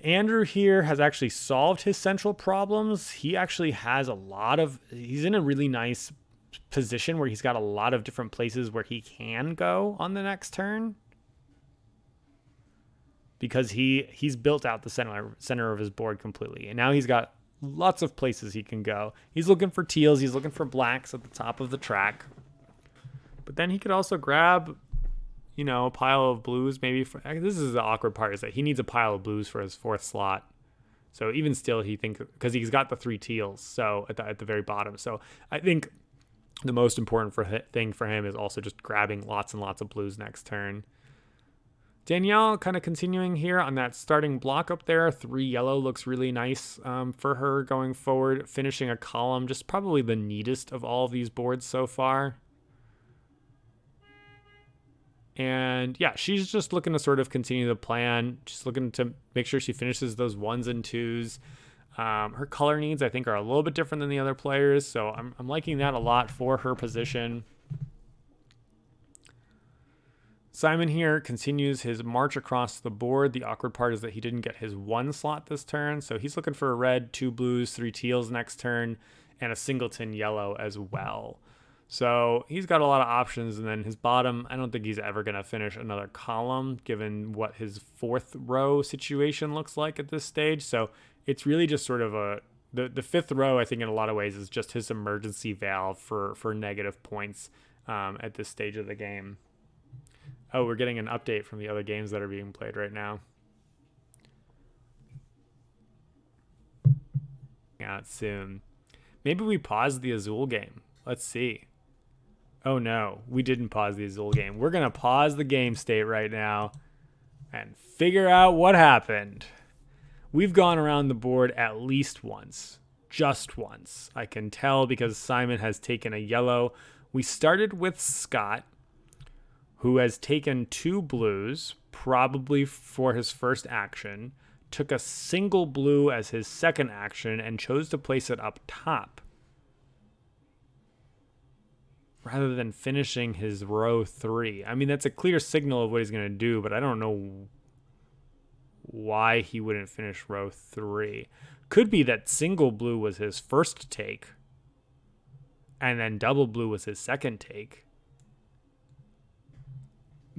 Andrew here has actually solved his central problems. He actually has he's in a really nice position where he's got a lot of different places where he can go on the next turn. Because he's built out the center of his board completely. And now he's got lots of places he can go. He's looking for teals. He's looking for blacks at the top of the track. But then he could also grab, a pile of blues maybe. This is the awkward part, is that he needs a pile of blues for his 4th slot. So even still, because he's got the 3 teals so at the very bottom. So I think the most important thing for him is also just grabbing lots and lots of blues next turn. Danielle kind of continuing here on that starting block up there. 3 yellow looks really nice for her going forward. Finishing a column, just probably the neatest of all of these boards so far. And yeah, she's just looking to sort of continue the plan. Just looking to make sure she finishes those 1s and 2s. Her color needs, I think, are a little bit different than the other players. So I'm liking that a lot for her position. Szymon here continues his march across the board. The awkward part is that he didn't get his 1 slot this turn. So he's looking for a red, 2 blues, 3 teals next turn, and a singleton yellow as well. So he's got a lot of options. And then his bottom, I don't think he's ever going to finish another column given what his 4th row situation looks like at this stage. So it's really just sort of the 5th row, I think in a lot of ways, is just his emergency valve for negative points at this stage of the game. Oh, we're getting an update from the other games that are being played right now. Yeah, soon. Maybe we paused the Azul game. Let's see. Oh no, we didn't pause the Azul game. We're going to pause the game state right now and figure out what happened. We've gone around the board at least once. Just once. I can tell because Szymon has taken a yellow. We started with Scott, who has taken 2 blues, probably for his first action, took a single blue as his second action, and chose to place it up top, rather than finishing his row 3. I mean, that's a clear signal of what he's going to do, but I don't know why he wouldn't finish row 3. Could be that single blue was his first take, and then double blue was his second take.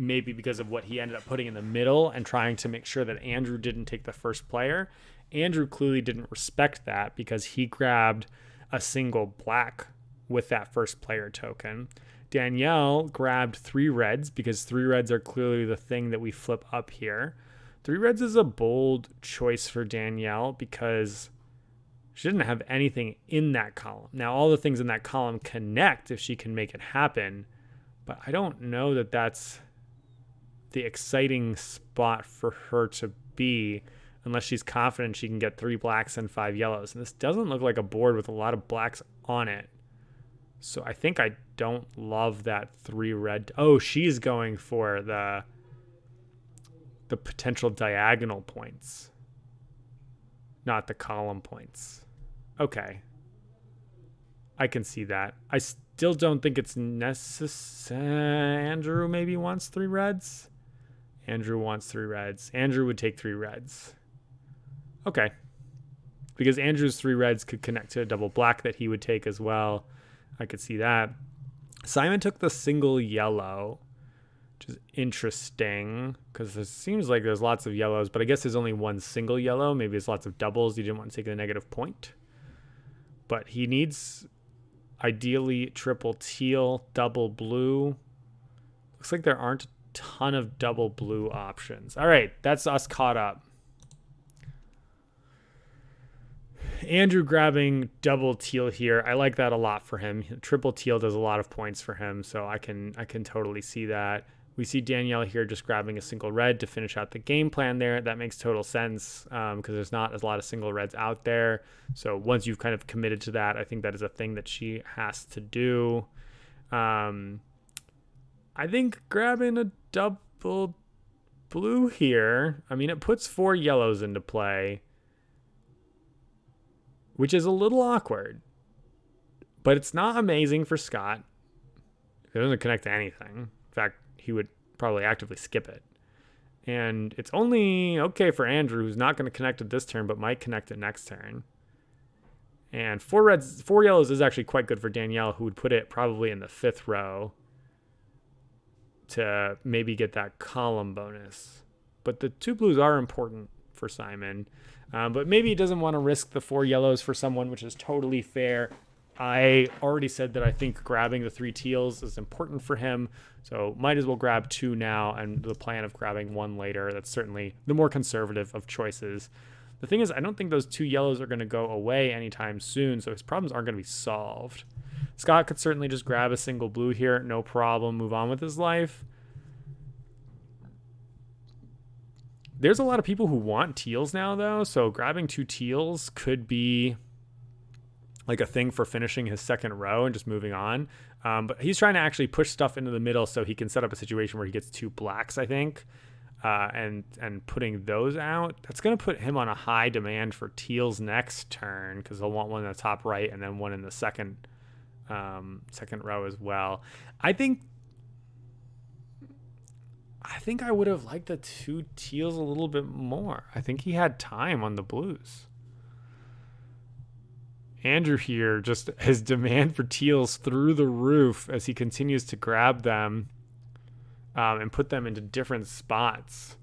Maybe because of what he ended up putting in the middle and trying to make sure that Andrew didn't take the first player. Andrew clearly didn't respect that because he grabbed a single black with that first player token. Danielle grabbed 3 reds because 3 reds are clearly the thing that we flip up here. 3 reds is a bold choice for Danielle because she didn't have anything in that column. Now, all the things in that column connect if she can make it happen, but I don't know that that's the exciting spot for her to be unless she's confident she can get 3 blacks and 5 yellows. And this doesn't look like a board with a lot of blacks on it. So I think I don't love that 3 red. Oh, she's going for the potential diagonal points, not the column points. Okay. I can see that. I still don't think it's necessary. Andrew maybe wants 3 reds. Andrew wants 3 reds. Andrew would take 3 reds. Okay. Because Andrew's 3 reds could connect to a double black that he would take as well. I could see that. Szymon took the single yellow, which is interesting because it seems like there's lots of yellows, but I guess there's only 1 single yellow. Maybe there's lots of doubles. He didn't want to take the negative point. But he needs ideally triple teal, double blue. Looks like there aren't a ton of double blue options. All right, that's us caught up. Andrew grabbing double teal here. I like that a lot for him. Triple teal does a lot of points for him, so I can totally see that. We see Danielle here just grabbing a single red to finish out the game plan there. That makes total sense because there's not a lot of single reds out there. So once you've kind of committed to that, I think that is a thing that she has to do. I think grabbing a double blue here, I mean, it puts 4 yellows into play, which is a little awkward, but it's not amazing for Scott. It doesn't connect to anything. In fact, he would probably actively skip it. And it's only okay for Andrew, who's not going to connect it this turn, but might connect it next turn. And 4 yellows is actually quite good for Danielle, who would put it probably in the 5th row to maybe get that column bonus. But the 2 blues are important for Szymon. But maybe he doesn't want to risk the 4 yellows for someone, which is totally fair. I already said that I think grabbing the 3 teals is important for him, so might as well grab 2 now, and the plan of grabbing 1 later, that's certainly the more conservative of choices. The thing is, I don't think those 2 yellows are going to go away anytime soon, so his problems aren't going to be solved. Scott could certainly just grab a single blue here, no problem, move on with his life. There's a lot of people who want teals now, though, so grabbing 2 teals could be like a thing for finishing his 2nd row and just moving on. But he's trying to actually push stuff into the middle so he can set up a situation where he gets 2 blacks, I think, and putting those out. That's going to put him on a high demand for teals next turn because he'll want one in the top right and then one in the second row as well. I think I would have liked the 2 teals a little bit more. I think he had time on the blues. Andrew here, just his demand for teals through the roof as he continues to grab them and put them into different spots.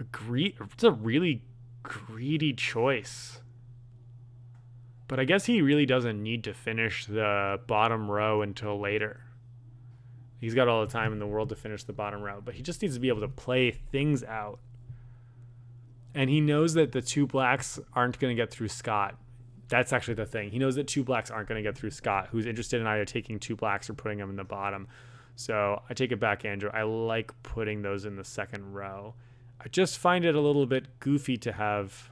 It's a really greedy choice. But I guess he really doesn't need to finish the bottom row until later. He's got all the time in the world to finish the bottom row, but he just needs to be able to play things out. And he knows that the 2 blacks aren't going to get through Scott. That's actually the thing. He knows that 2 blacks aren't going to get through Scott, who's interested in either taking 2 blacks or putting them in the bottom. So I take it back, Andrew. I like putting those in the 2nd row. I just find it a little bit goofy to have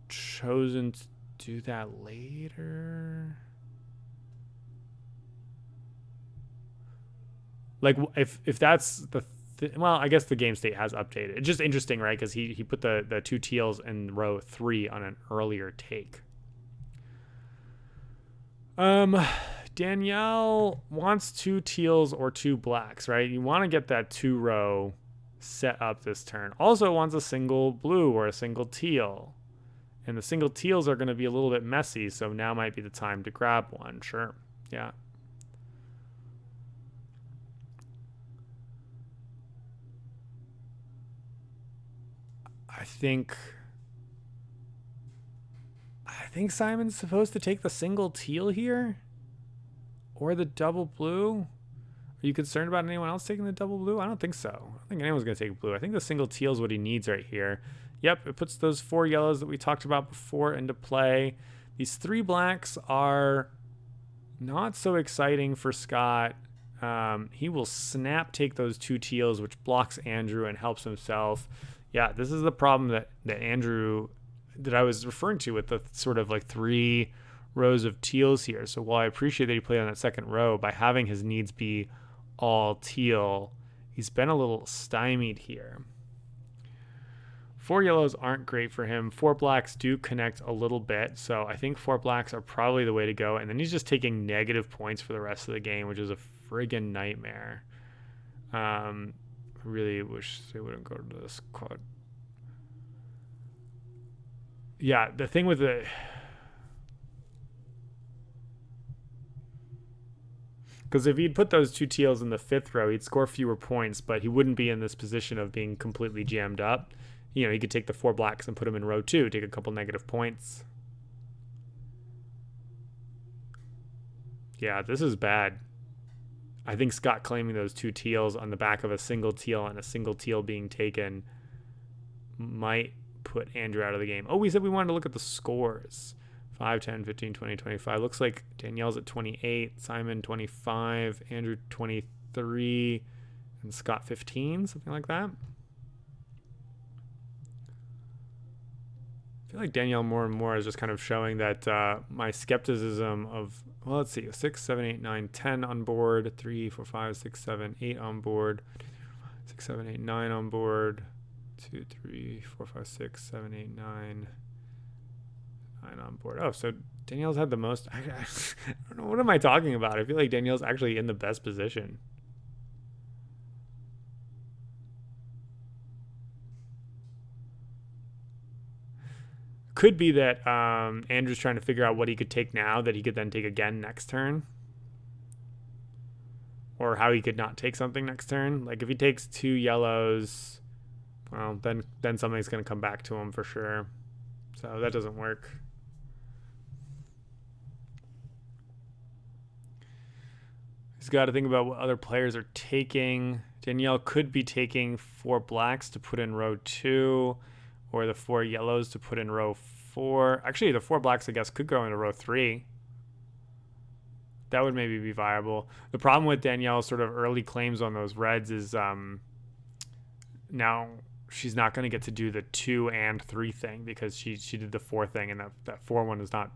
chosen to do that later. Like, if that's the well, I guess the game state has updated. It's just interesting, right? Because he put the 2 teals in row 3 on an earlier take. Danielle wants 2 teals or 2 blacks, right? You want to get that 2 row set up this turn. Also wants a single blue or a single teal. And the single teals are going to be a little bit messy, so now might be the time to grab one. Sure. Yeah. I think Symon's supposed to take the single teal here or the double blue. Are you concerned about anyone else taking the double blue? I don't think so. I don't think anyone's going to take blue. I think the single teal is what he needs right here. Yep, it puts those 4 yellows that we talked about before into play. These 3 blacks are not so exciting for Scott. He will snap take those 2 teals, which blocks Andrew and helps himself. Yeah, this is the problem that Andrew, that I was referring to with the sort of like 3 rows of teals here. So while I appreciate that he played on that 2nd row, by having his needs be all teal, he's been a little stymied here. 4 yellows aren't great for him. 4 blacks do connect a little bit, so I think 4 blacks are probably the way to go. And then he's just taking negative points for the rest of the game, which is a friggin' nightmare. Really wish they wouldn't go to this quad. Yeah, the thing with the... Because if he'd put those 2 teals in the 5th row, he'd score fewer points, but he wouldn't be in this position of being completely jammed up. You know, he could take the 4 blacks and put them in row 2, take a couple negative points. Yeah, this is bad. I think Scott claiming those 2 teals on the back of a single teal and a single teal being taken might put Andrew out of the game. Oh, we said we wanted to look at the scores. 5, 10, 15, 20, 25. Looks like Danielle's at 28, Szymon 25, Andrew 23. 3 and Scott 15, something like that. I feel like Danielle more and more is just kind of showing that my skepticism of, well, let's see, 6, 7, 8, 9, 10 on board, 3, 4, 5, 6, 7, 8 on board, 6, 7, 8, 9 on board, 2, 3, 4, 5, 6, 7, 8, 9 on board. Oh, so Danielle's had the most. I don't know. What am I talking about? I feel like Danielle's actually in the best position. Could be that Andrew's trying to figure out what he could take now that he could then take again next turn. Or how he could not take something next turn. Like if he takes 2 yellows, well, then something's going to come back to him for sure. So that doesn't work. He's got to think about what other players are taking. Danielle could be taking 4 blacks to put in row 2. Or the 4 yellows to put in row 4. Actually, the 4 blacks, I guess, could go into row 3. That would maybe be viable. The problem with Danielle's sort of early claims on those reds is now she's not going to get to do the 2 and 3 thing because she did the 4 thing, and that 4 one is not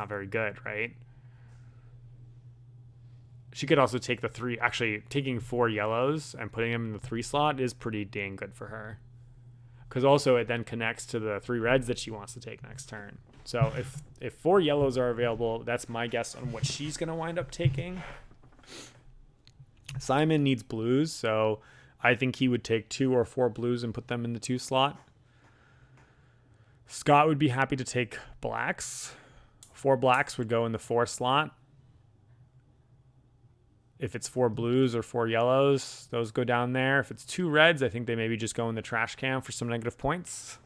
very good, right? She could also take the 3. Actually, taking 4 yellows and putting them in the 3 slot is pretty dang good for her. Because also it then connects to the 3 reds that she wants to take next turn. So if 4 yellows are available, that's my guess on what she's going to wind up taking. Szymon needs blues, so I think he would take 2 or 4 blues and put them in the 2 slot. Scott would be happy to take blacks. 4 blacks would go in the 4 slot. If it's 4 blues or 4 yellows, those go down there. If it's 2 reds, I think they maybe just go in the trash can for some negative points.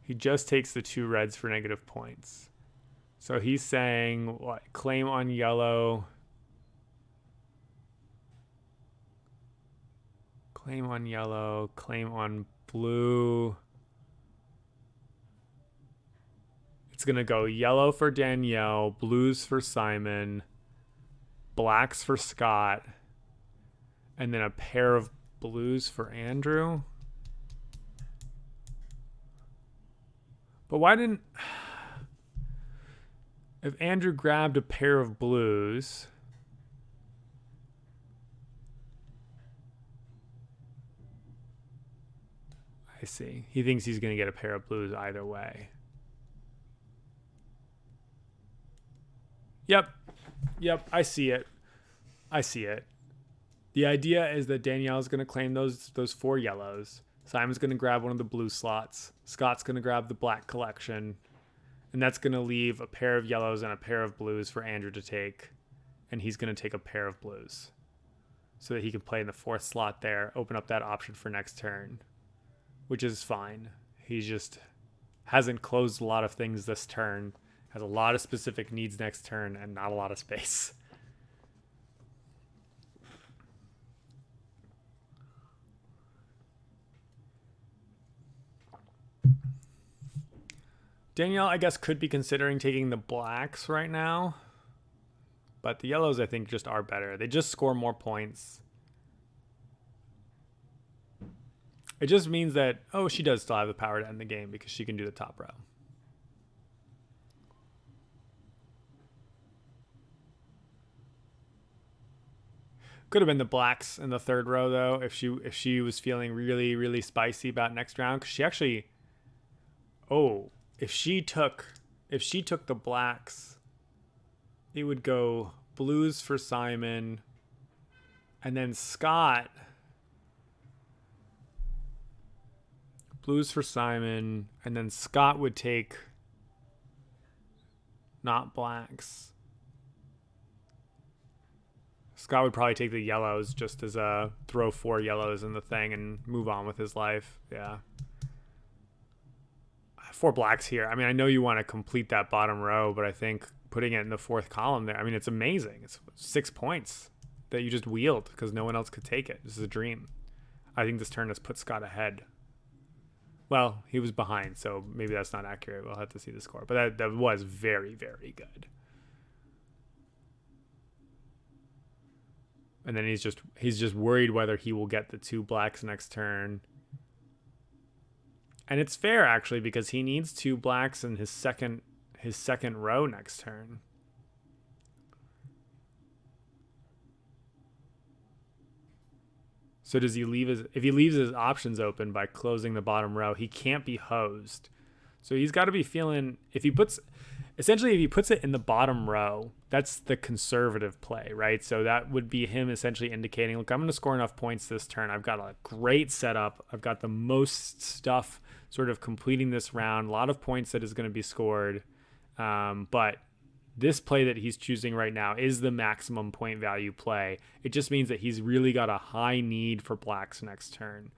He just takes the 2 reds for negative points. So he's saying, what? Claim on yellow. Claim on yellow. Claim on blue. It's going to go yellow for Danielle, blues for Szymon, blacks for Scott, and then a pair of blues for Andrew. But why didn't... If Andrew grabbed a pair of blues... I see. He thinks he's going to get a pair of blues either way. Yep, I see it. The idea is that Danielle's going to claim those 4 yellows. Simon's going to grab one of the blue slots. Scott's going to grab the black collection. And that's going to leave a pair of yellows and a pair of blues for Andrew to take. And he's going to take a pair of blues. So that he can play in the 4th slot there, open up that option for next turn. Which is fine. He just hasn't closed a lot of things this turn. Has a lot of specific needs next turn and not a lot of space. Danielle, I guess, could be considering taking the blacks right now. But the yellows, I think, just are better. They just score more points. It just means that, oh, she does still have the power to end the game because she can do the top row. Could have been the blacks in the 3rd row, though, if she was feeling really, really spicy about next round. Because she actually... Oh, if she took the blacks, it would go blues for Szymon, and then Scott... Blues for Szymon, and then Scott would take not blacks. Scott would probably take the yellows just as a throw 4 yellows in the thing and move on with his life. Yeah. 4 blacks here. I mean, I know you want to complete that bottom row, but I think putting it in the 4th column there, I mean, it's amazing. It's 6 points that you just wheeled because no one else could take it. This is a dream. I think this turn has put Scott ahead. Well, he was behind, so maybe that's not accurate. We'll have to see the score. But that was very, very good. And then he's just worried whether he will get the 2 blacks next turn. And it's fair, actually, because he needs 2 blacks in his second row next turn. So does he if he leaves his options open by closing the bottom row, he can't be hosed. So he's got to be feeling, if he puts it in the bottom row, that's the conservative play, right? So that would be him essentially indicating, look, I'm going to score enough points this turn. I've got a great setup. I've got the most stuff sort of completing this round, a lot of points that is going to be scored. But this play that he's choosing right now is the maximum point value play. It just means that he's really got a high need for blacks next turn.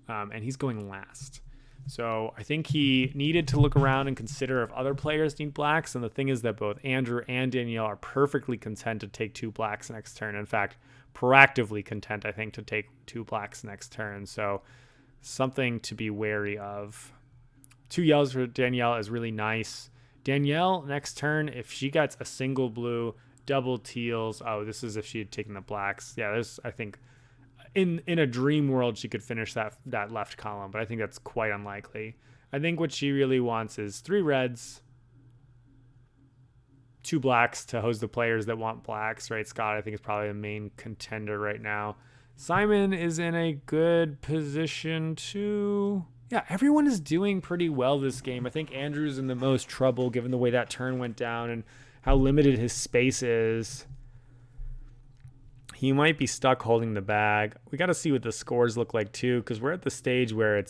And he's going last. So I think he needed to look around and consider if other players need blacks. And the thing is that both Andrew and Danielle are perfectly content to take 2 blacks next turn. In fact, proactively content, I think, to take 2 blacks next turn. So something to be wary of. 2 yellows for Danielle is really nice. Danielle, next turn, if she gets a single blue, double teals. Oh, this is if she had taken the blacks. Yeah, there's, I think, in a dream world, she could finish that left column, but I think that's quite unlikely. I think what she really wants is 3 reds, 2 blacks to host the players that want blacks, right? Scott, I think, is probably the main contender right now. Szymon is in a good position too. Yeah, everyone is doing pretty well this game. I think Andrew's in the most trouble given the way that turn went down and how limited his space is. He might be stuck holding the bag. We got to see what the scores look like too, because we're at the stage where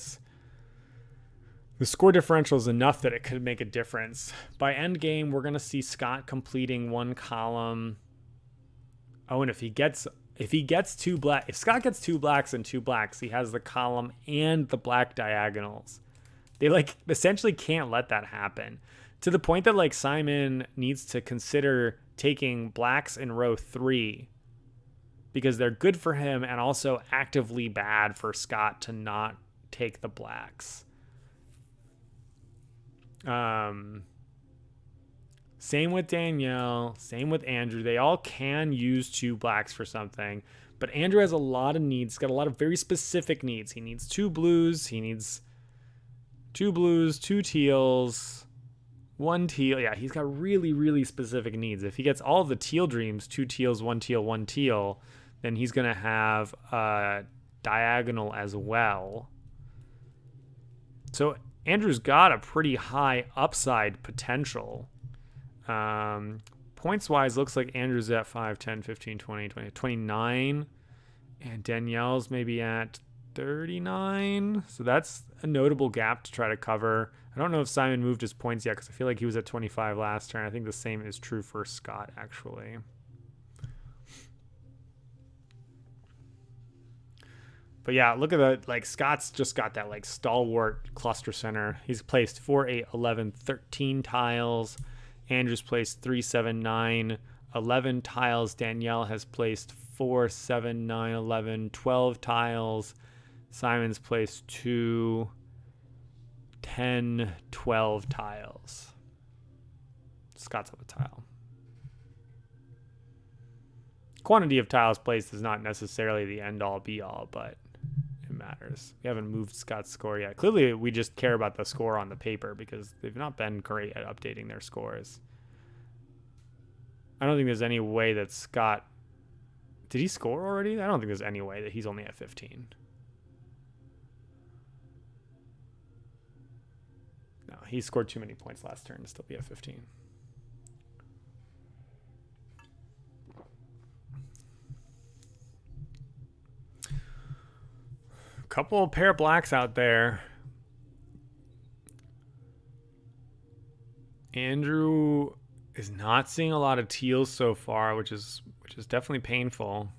the score differential is enough that it could make a difference. By end game, we're going to see Scott completing 1 column. Oh, and if Scott gets 2 blacks and 2 blacks, he has the column and the black diagonals. They essentially can't let that happen, to the point that Szymon needs to consider taking blacks in row 3 because they're good for him and also actively bad for Scott to not take the blacks. Same with Danielle, same with Andrew. They all can use 2 blacks for something, but Andrew has a lot of needs. He's got a lot of very specific needs. He needs 2 blues. He needs 2 blues, 2 teals, 1 teal. Yeah, he's got really, really specific needs. If he gets all the teal dreams, 2 teals, 1 teal, 1 teal, then he's going to have a diagonal as well. So Andrew's got a pretty high upside potential. Points wise, looks like Andrew's at 5, 10, 15, 20, 29, and Danielle's maybe at 39. So that's a notable gap to try to cover. I don't know if Szymon moved his points yet because I feel like he was at 25 last turn. I think the same is true for Scott, actually. But yeah, look at that. Scott's just got that stalwart cluster center. He's placed 4, 8, 11, 13 tiles. Andrew's placed 3, 7, 9, 11 tiles. Danielle has placed 4, 7, 9, 11, 12 tiles. Szymon's placed 2, 10, 12 tiles. Scott's up a tile. Quantity of tiles placed is not necessarily the end-all, be-all, but it matters. We haven't moved Scott's score yet. Clearly, we just care about the score on the paper because they've not been great at updating their scores. I don't think there's any way that Scott... Did he score already? I don't think there's any way that he's only at 15. No, he scored too many points last turn to still be at 15. Couple of pair of blacks out there. Andrew is not seeing a lot of teals so far, which is definitely painful.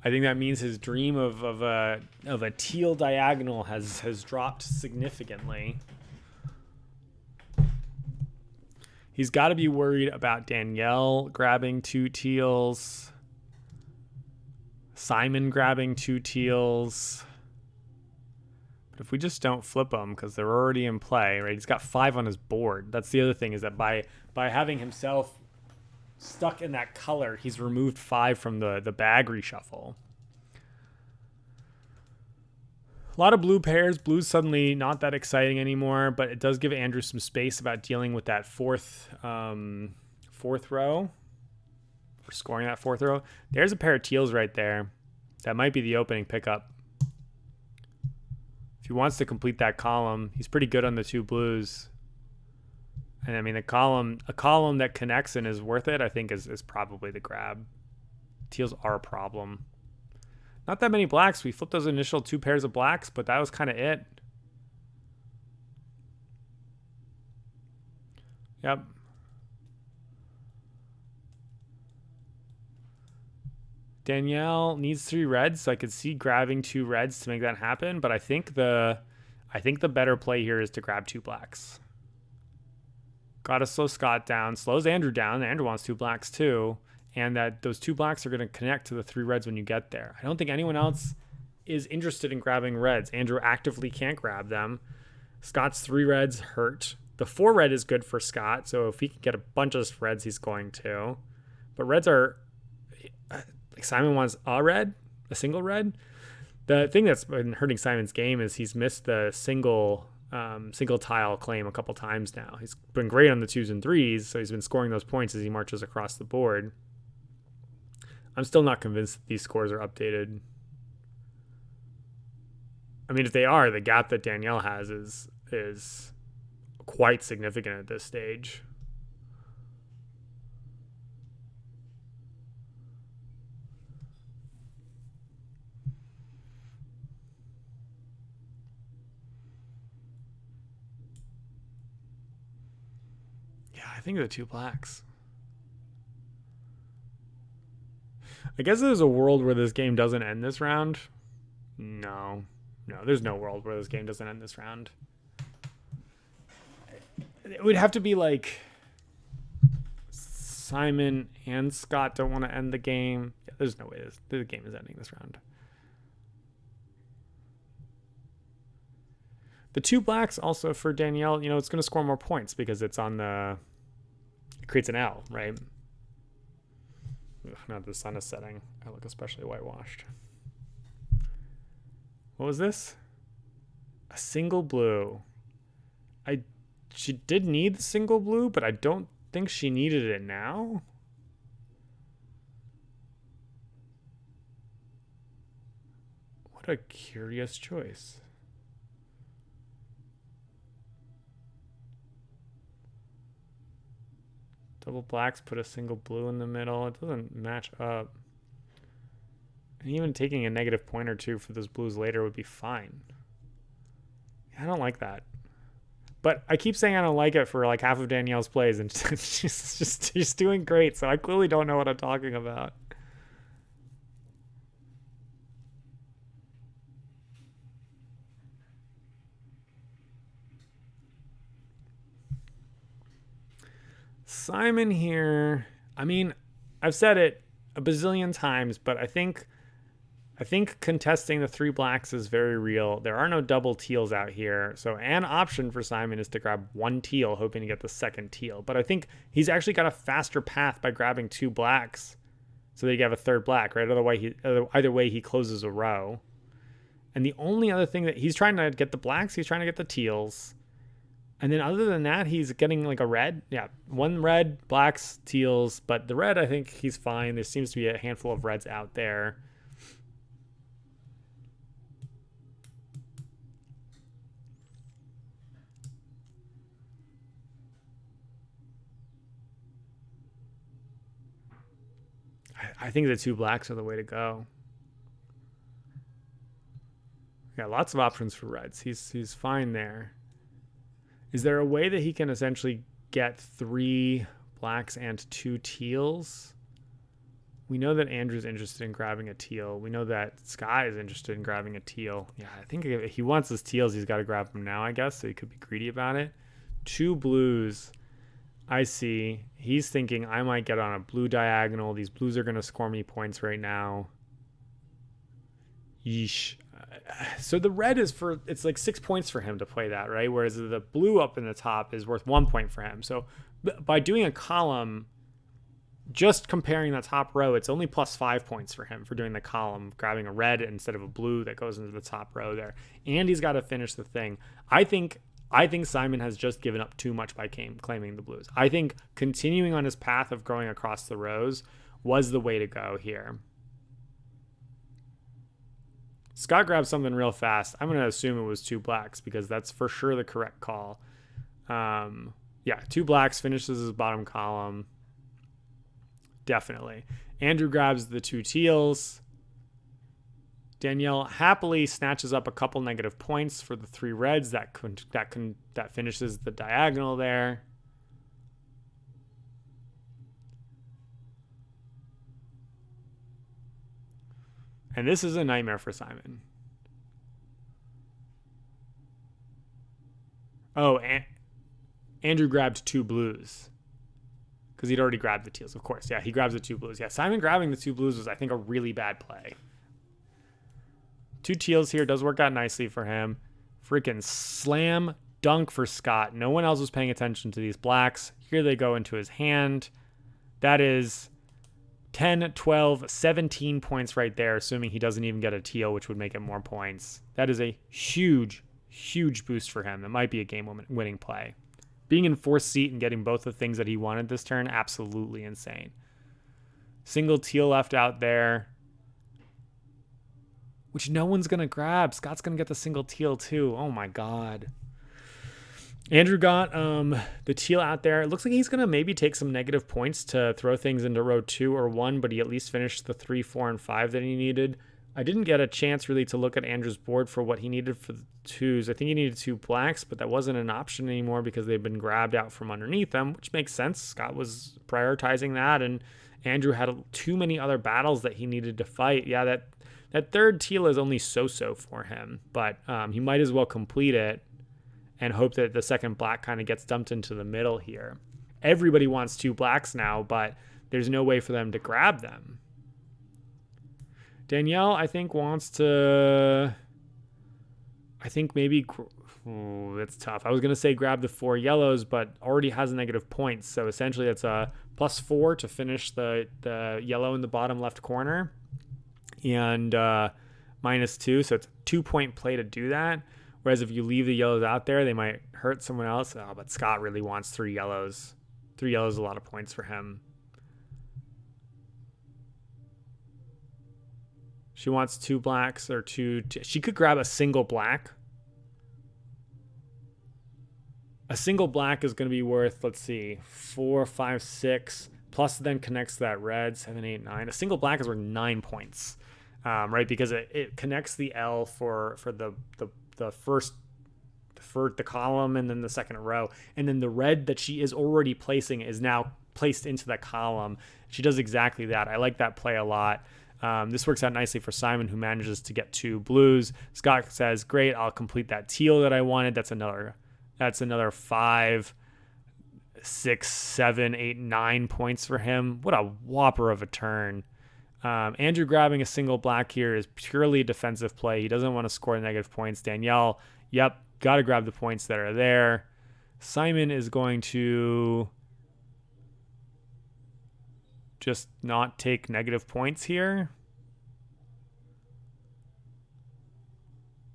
I think that means his dream of a teal diagonal has dropped significantly. He's got to be worried about Danielle grabbing 2 teals. Szymon grabbing 2 teals. But if we just don't flip them because they're already in play, right? He's got 5 on his board. That's the other thing, is that by having himself stuck in that color, he's removed 5 from the bag reshuffle. A lot of blue pairs. Blue's suddenly not that exciting anymore, but it does give Andrew some space about dealing with that fourth row, or scoring that 4th row. There's a pair of teals right there. That might be the opening pickup. If he wants to complete that column, he's pretty good on the 2 blues. And I mean, a column that connects and is worth it, I think is probably the grab. Teals are a problem. Not that many blacks. We flipped those initial 2 pairs of blacks, but that was kind of it. Yep. Danielle needs 3 reds, so I could see grabbing 2 reds to make that happen, but I think the better play here is to grab 2 blacks. Gotta slow Scott down, slows Andrew down. Andrew wants 2 blacks too, and that those 2 blacks are going to connect to the 3 reds when you get there. I don't think anyone else is interested in grabbing reds. Andrew actively can't grab them. Scott's 3 reds hurt. The 4 red is good for Scott, so if he can get a bunch of reds, he's going to. But reds are... Like Szymon wants a single red. The thing that's been hurting Symon's game is he's missed the single tile claim a couple times now. He's been great on the 2s and 3s, so he's been scoring those points as he marches across the board. I'm still not convinced that these scores are updated. I mean, if they are, the gap that Danielle has is quite significant at this stage. I think the 2 blacks. I guess there's a world where this game doesn't end this round. No, there's no world where this game doesn't end this round. It would have to be like Szymon and Scott don't want to end the game. Yeah, there's no way the game is ending this round. The 2 blacks also for Danielle, it's going to score more points because it's on the... It creates an L, right? Ugh, now the sun is setting. I look especially whitewashed. What was this? A single blue. She did need the single blue, but I don't think she needed it now. What a curious choice. Double blacks, put a single blue in the middle. It doesn't match up. And even taking a negative point or 2 for those blues later would be fine. I don't like that. But I keep saying I don't like it for like half of Danielle's plays, and she's doing great, so I clearly don't know what I'm talking about. Szymon here, I mean, I've said it a bazillion times, but I think contesting the 3 blacks is very real. There are no double teals out here, so an option for Szymon is to grab 1 teal, hoping to get the 2nd teal. But I think he's actually got a faster path by grabbing 2 blacks, so that you have a 3rd black, right? Either way, he closes a row. And the only other thing that he's trying to get the blacks, he's trying to get the teals. And then other than that, he's getting like a red. Yeah, 1 red, blacks, teals. But the red, I think he's fine. There seems to be a handful of reds out there. I think the 2 blacks are the way to go. Yeah, lots of options for reds. He's fine there. Is there a way that he can essentially get 3 blacks and 2 teals? We know that Andrew's interested in grabbing a teal. We know that Sky is interested in grabbing a teal. Yeah, I think if he wants his teals, he's got to grab them now, I guess, so he could be greedy about it. 2 blues. I see. He's thinking I might get on a blue diagonal. These blues are going to score me points right now. Yeesh. So the red is it's like 6 points for him to play that, right? Whereas the blue up in the top is worth 1 point for him. So by doing a column, just comparing the top row, it's only plus 5 points for him for doing the column, grabbing a red instead of a blue that goes into the top row there. And he's got to finish the thing. I think Szymon has just given up too much by claiming the blues. I think continuing on his path of going across the rows was the way to go here. Scott grabbed something real fast. I'm going to assume it was 2 blacks because that's for sure the correct call. Yeah, 2 blacks, finishes his bottom column. Definitely. Andrew grabs the 2 teals. Danielle happily snatches up a couple negative points for the 3 reds. That finishes the diagonal there. And this is a nightmare for Szymon. Oh, Andrew grabbed 2 blues because he'd already grabbed the teals, of course. Yeah, he grabs the 2 blues. Yeah, Szymon grabbing the 2 blues was, I think, a really bad play. 2 teals here does work out nicely for him. Freaking slam dunk for Scott. No one else was paying attention to these blacks. Here they go into his hand. That is 10, 12, 17 points right there, assuming he doesn't even get a teal, which would make it more points. That is a huge, huge boost for him. That might be a game-winning play. Being in 4th seat and getting both the things that he wanted this turn, absolutely insane. Single teal left out there, which no one's going to grab. Scott's going to get the single teal too. Oh my God. Andrew got the teal out there. It looks like he's going to maybe take some negative points to throw things into row 2 or 1, but he at least finished the 3, 4, and 5 that he needed. I didn't get a chance really to look at Andrew's board for what he needed for the 2s. I think he needed 2 blacks, but that wasn't an option anymore because they've been grabbed out from underneath them, which makes sense. Scott was prioritizing that, and Andrew had too many other battles that he needed to fight. Yeah, that 3rd teal is only so-so for him, but he might as well complete it and hope that the 2nd black kind of gets dumped into the middle here. Everybody wants 2 blacks now, but there's no way for them to grab them. Danielle, I think, wants to... I think maybe... Oh, that's tough. I was going to say grab the 4 yellows, but already has negative points. So essentially it's a +4 to finish the yellow in the bottom left corner. And -2, so it's a 2-point play to do that. Whereas if you leave the yellows out there, they might hurt someone else. Oh, but Scott really wants 3 yellows. 3 yellows is a lot of points for him. She wants 2 blacks or 2. She could grab a single black. A single black is going to be worth, let's see, 4, 5, 6. Plus then connects to that red, 7, 8, 9. A single black is worth 9 points, right? Because it connects the L for the first the column and then the 2nd row, and then the red that she is already placing is now placed into the column. She does exactly that. I like that play a lot. This works out nicely for Szymon, who manages to get 2 blues. Scott says, great, I'll complete that teal that I wanted. That's another 5, 6, 7, 8, 9 points for him. What a whopper of a turn. Andrew grabbing a single black here is purely a defensive play. He doesn't want to score negative points. Danielle, yep, got to grab the points that are there. Szymon is going to just not take negative points here.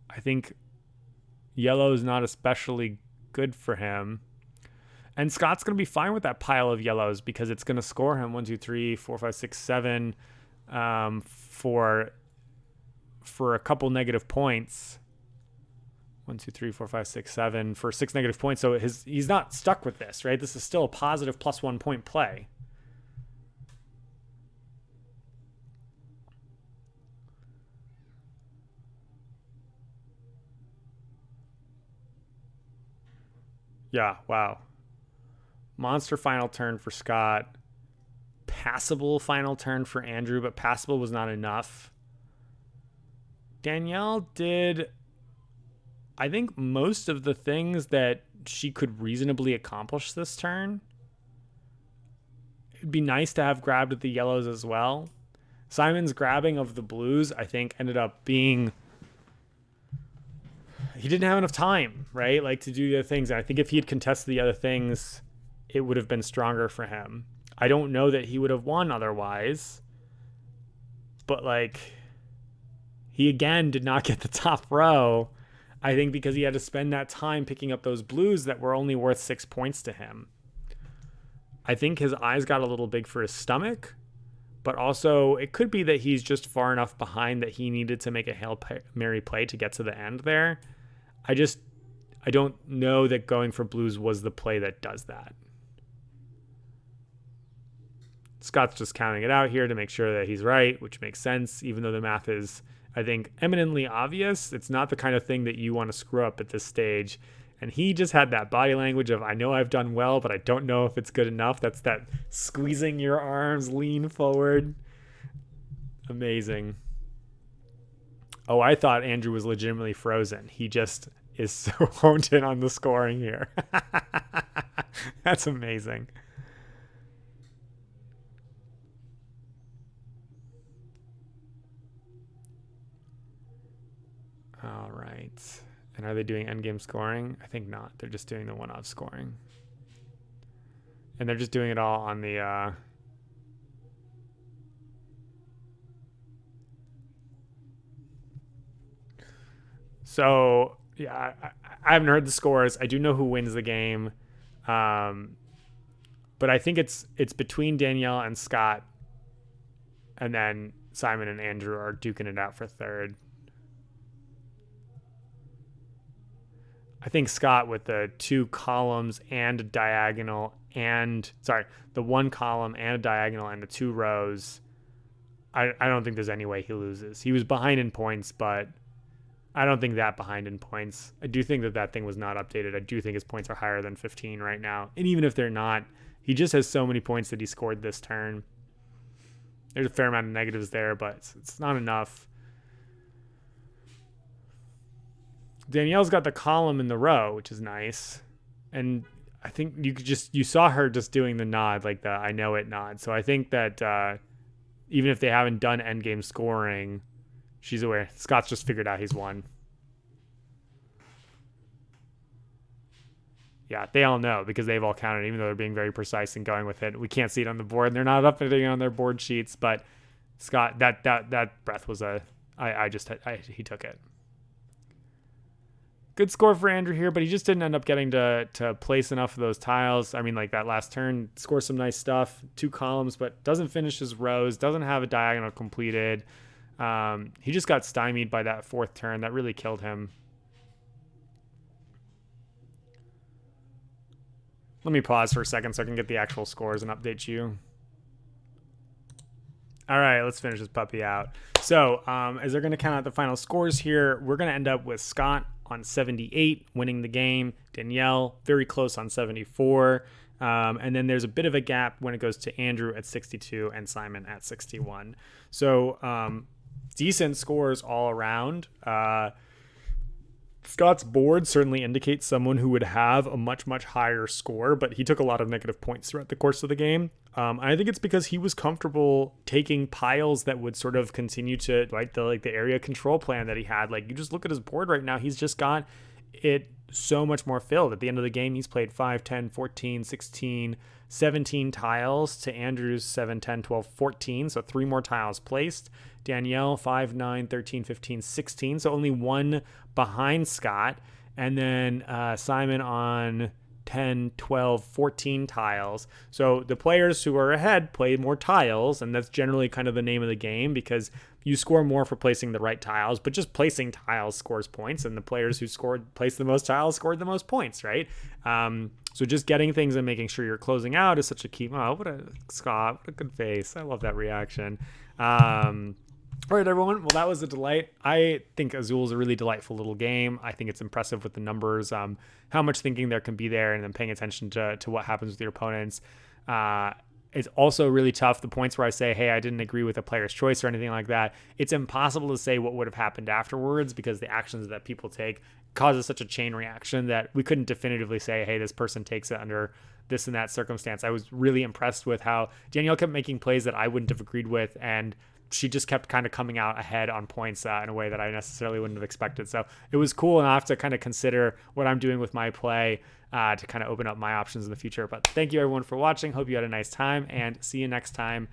I think yellow is not especially good for him. And Scott's going to be fine with that pile of yellows because it's going to score him 1, 2, 3, 4, 5, 6, 7 for a couple negative points. 1, 2, 3, 4, 5, 6, 7 for 6 negative points. So he's not stuck with this, right? This is still a positive +1 point play. Yeah, wow. Monster final turn for Scott. Passable final turn for Andrew, but passable was not enough. Danielle did, I think, most of the things that she could reasonably accomplish this turn. It'd be nice to have grabbed the yellows as well. Symon's grabbing of the blues, I think, ended up being, he didn't have enough time, right? Like to do the other things. And I think if he had contested the other things, it would have been stronger for him. I don't know that he would have won otherwise, but like he again did not get the top row. I think because he had to spend that time picking up those blues that were only worth 6 points to him. I think his eyes got a little big for his stomach, but also it could be that he's just far enough behind that he needed to make a Hail Mary play to get to the end there. I don't know that going for blues was the play that does that. Scott's just counting it out here to make sure that he's right, which makes sense, even though the math is, I think, eminently obvious. It's not the kind of thing that you want to screw up at this stage. And he just had that body language of, I know I've done well, but I don't know if it's good enough. That's that squeezing your arms, lean forward. Amazing. Oh, I thought Andrew was legitimately frozen. He just is so honed in on the scoring here. That's amazing. All right. And are they doing endgame scoring? I think not. They're just doing the one-off scoring. And they're just doing it all on the... So, yeah, I haven't heard the scores. I do know who wins the game. But I think it's between Danielle and Scott. And then Szymon and Andrew are duking it out for third. I think Scott with the 2 columns and a diagonal the 1 column and a diagonal and the 2 rows. I don't think there's any way he loses. He was behind in points, but I don't think that behind in points. I do think that thing was not updated. I do think his points are higher than 15 right now. And even if they're not, he just has so many points that he scored this turn. There's a fair amount of negatives there, but it's not enough. Danielle's got the column in the row, which is nice. And I think you saw her just doing the nod, like the I know it nod. So I think that even if they haven't done endgame scoring, she's aware. Scott's just figured out he's won. Yeah, they all know because they've all counted, even though they're being very precise and going with it. We can't see it on the board. They're not updating it on their board sheets, but Scott, that breath was he took it. Good score for Andrew here, but he just didn't end up getting to place enough of those tiles. I mean, like that last turn, scores some nice stuff, 2 columns, but doesn't finish his rows, doesn't have a diagonal completed. He just got stymied by that 4th turn. That really killed him. Let me pause for a second so I can get the actual scores and update you. All right, let's finish this puppy out. So as they're going to count out the final scores here, we're going to end up with Scott on 78, winning the game. Danielle, very close on 74. And then there's a bit of a gap when it goes to Andrew at 62 and Szymon at 61. So decent scores all around. Scott's board certainly indicates someone who would have a much, much higher score, but he took a lot of negative points throughout the course of the game. I think it's because he was comfortable taking piles that would sort of continue to, like the area control plan that he had. Like, you just look at his board right now, he's just got it so much more filled. At the end of the game, he's played 5, 10, 14, 16, 17 tiles to Andrew's 7, 10, 12, 14. So 3 more tiles placed. Danielle, 5, 9, 13, 15, 16. So only 1 behind Scott. And then Szymon on 10, 12, 14 tiles. So the players who are ahead play more tiles, and that's generally kind of the name of the game because you score more for placing the right tiles, but just placing tiles scores points, and the players who placed the most tiles scored the most points, right? So just getting things and making sure you're closing out is such a key. Oh, Scott, what a good face. I love that reaction. All right, everyone. Well, that was a delight. I think Azul is a really delightful little game. I think it's impressive with the numbers, how much thinking there can be there, and then paying attention to what happens with your opponents. It's also really tough. The points where I say, hey, I didn't agree with a player's choice or anything like that, it's impossible to say what would have happened afterwards because the actions that people take causes such a chain reaction that we couldn't definitively say, hey, this person takes it under this and that circumstance. I was really impressed with how Danielle kept making plays that I wouldn't have agreed with, and she just kept kind of coming out ahead on points in a way that I necessarily wouldn't have expected. So it was cool, and I'll have to kind of consider what I'm doing with my play to kind of open up my options in the future. But thank you everyone for watching. Hope you had a nice time, and see you next time.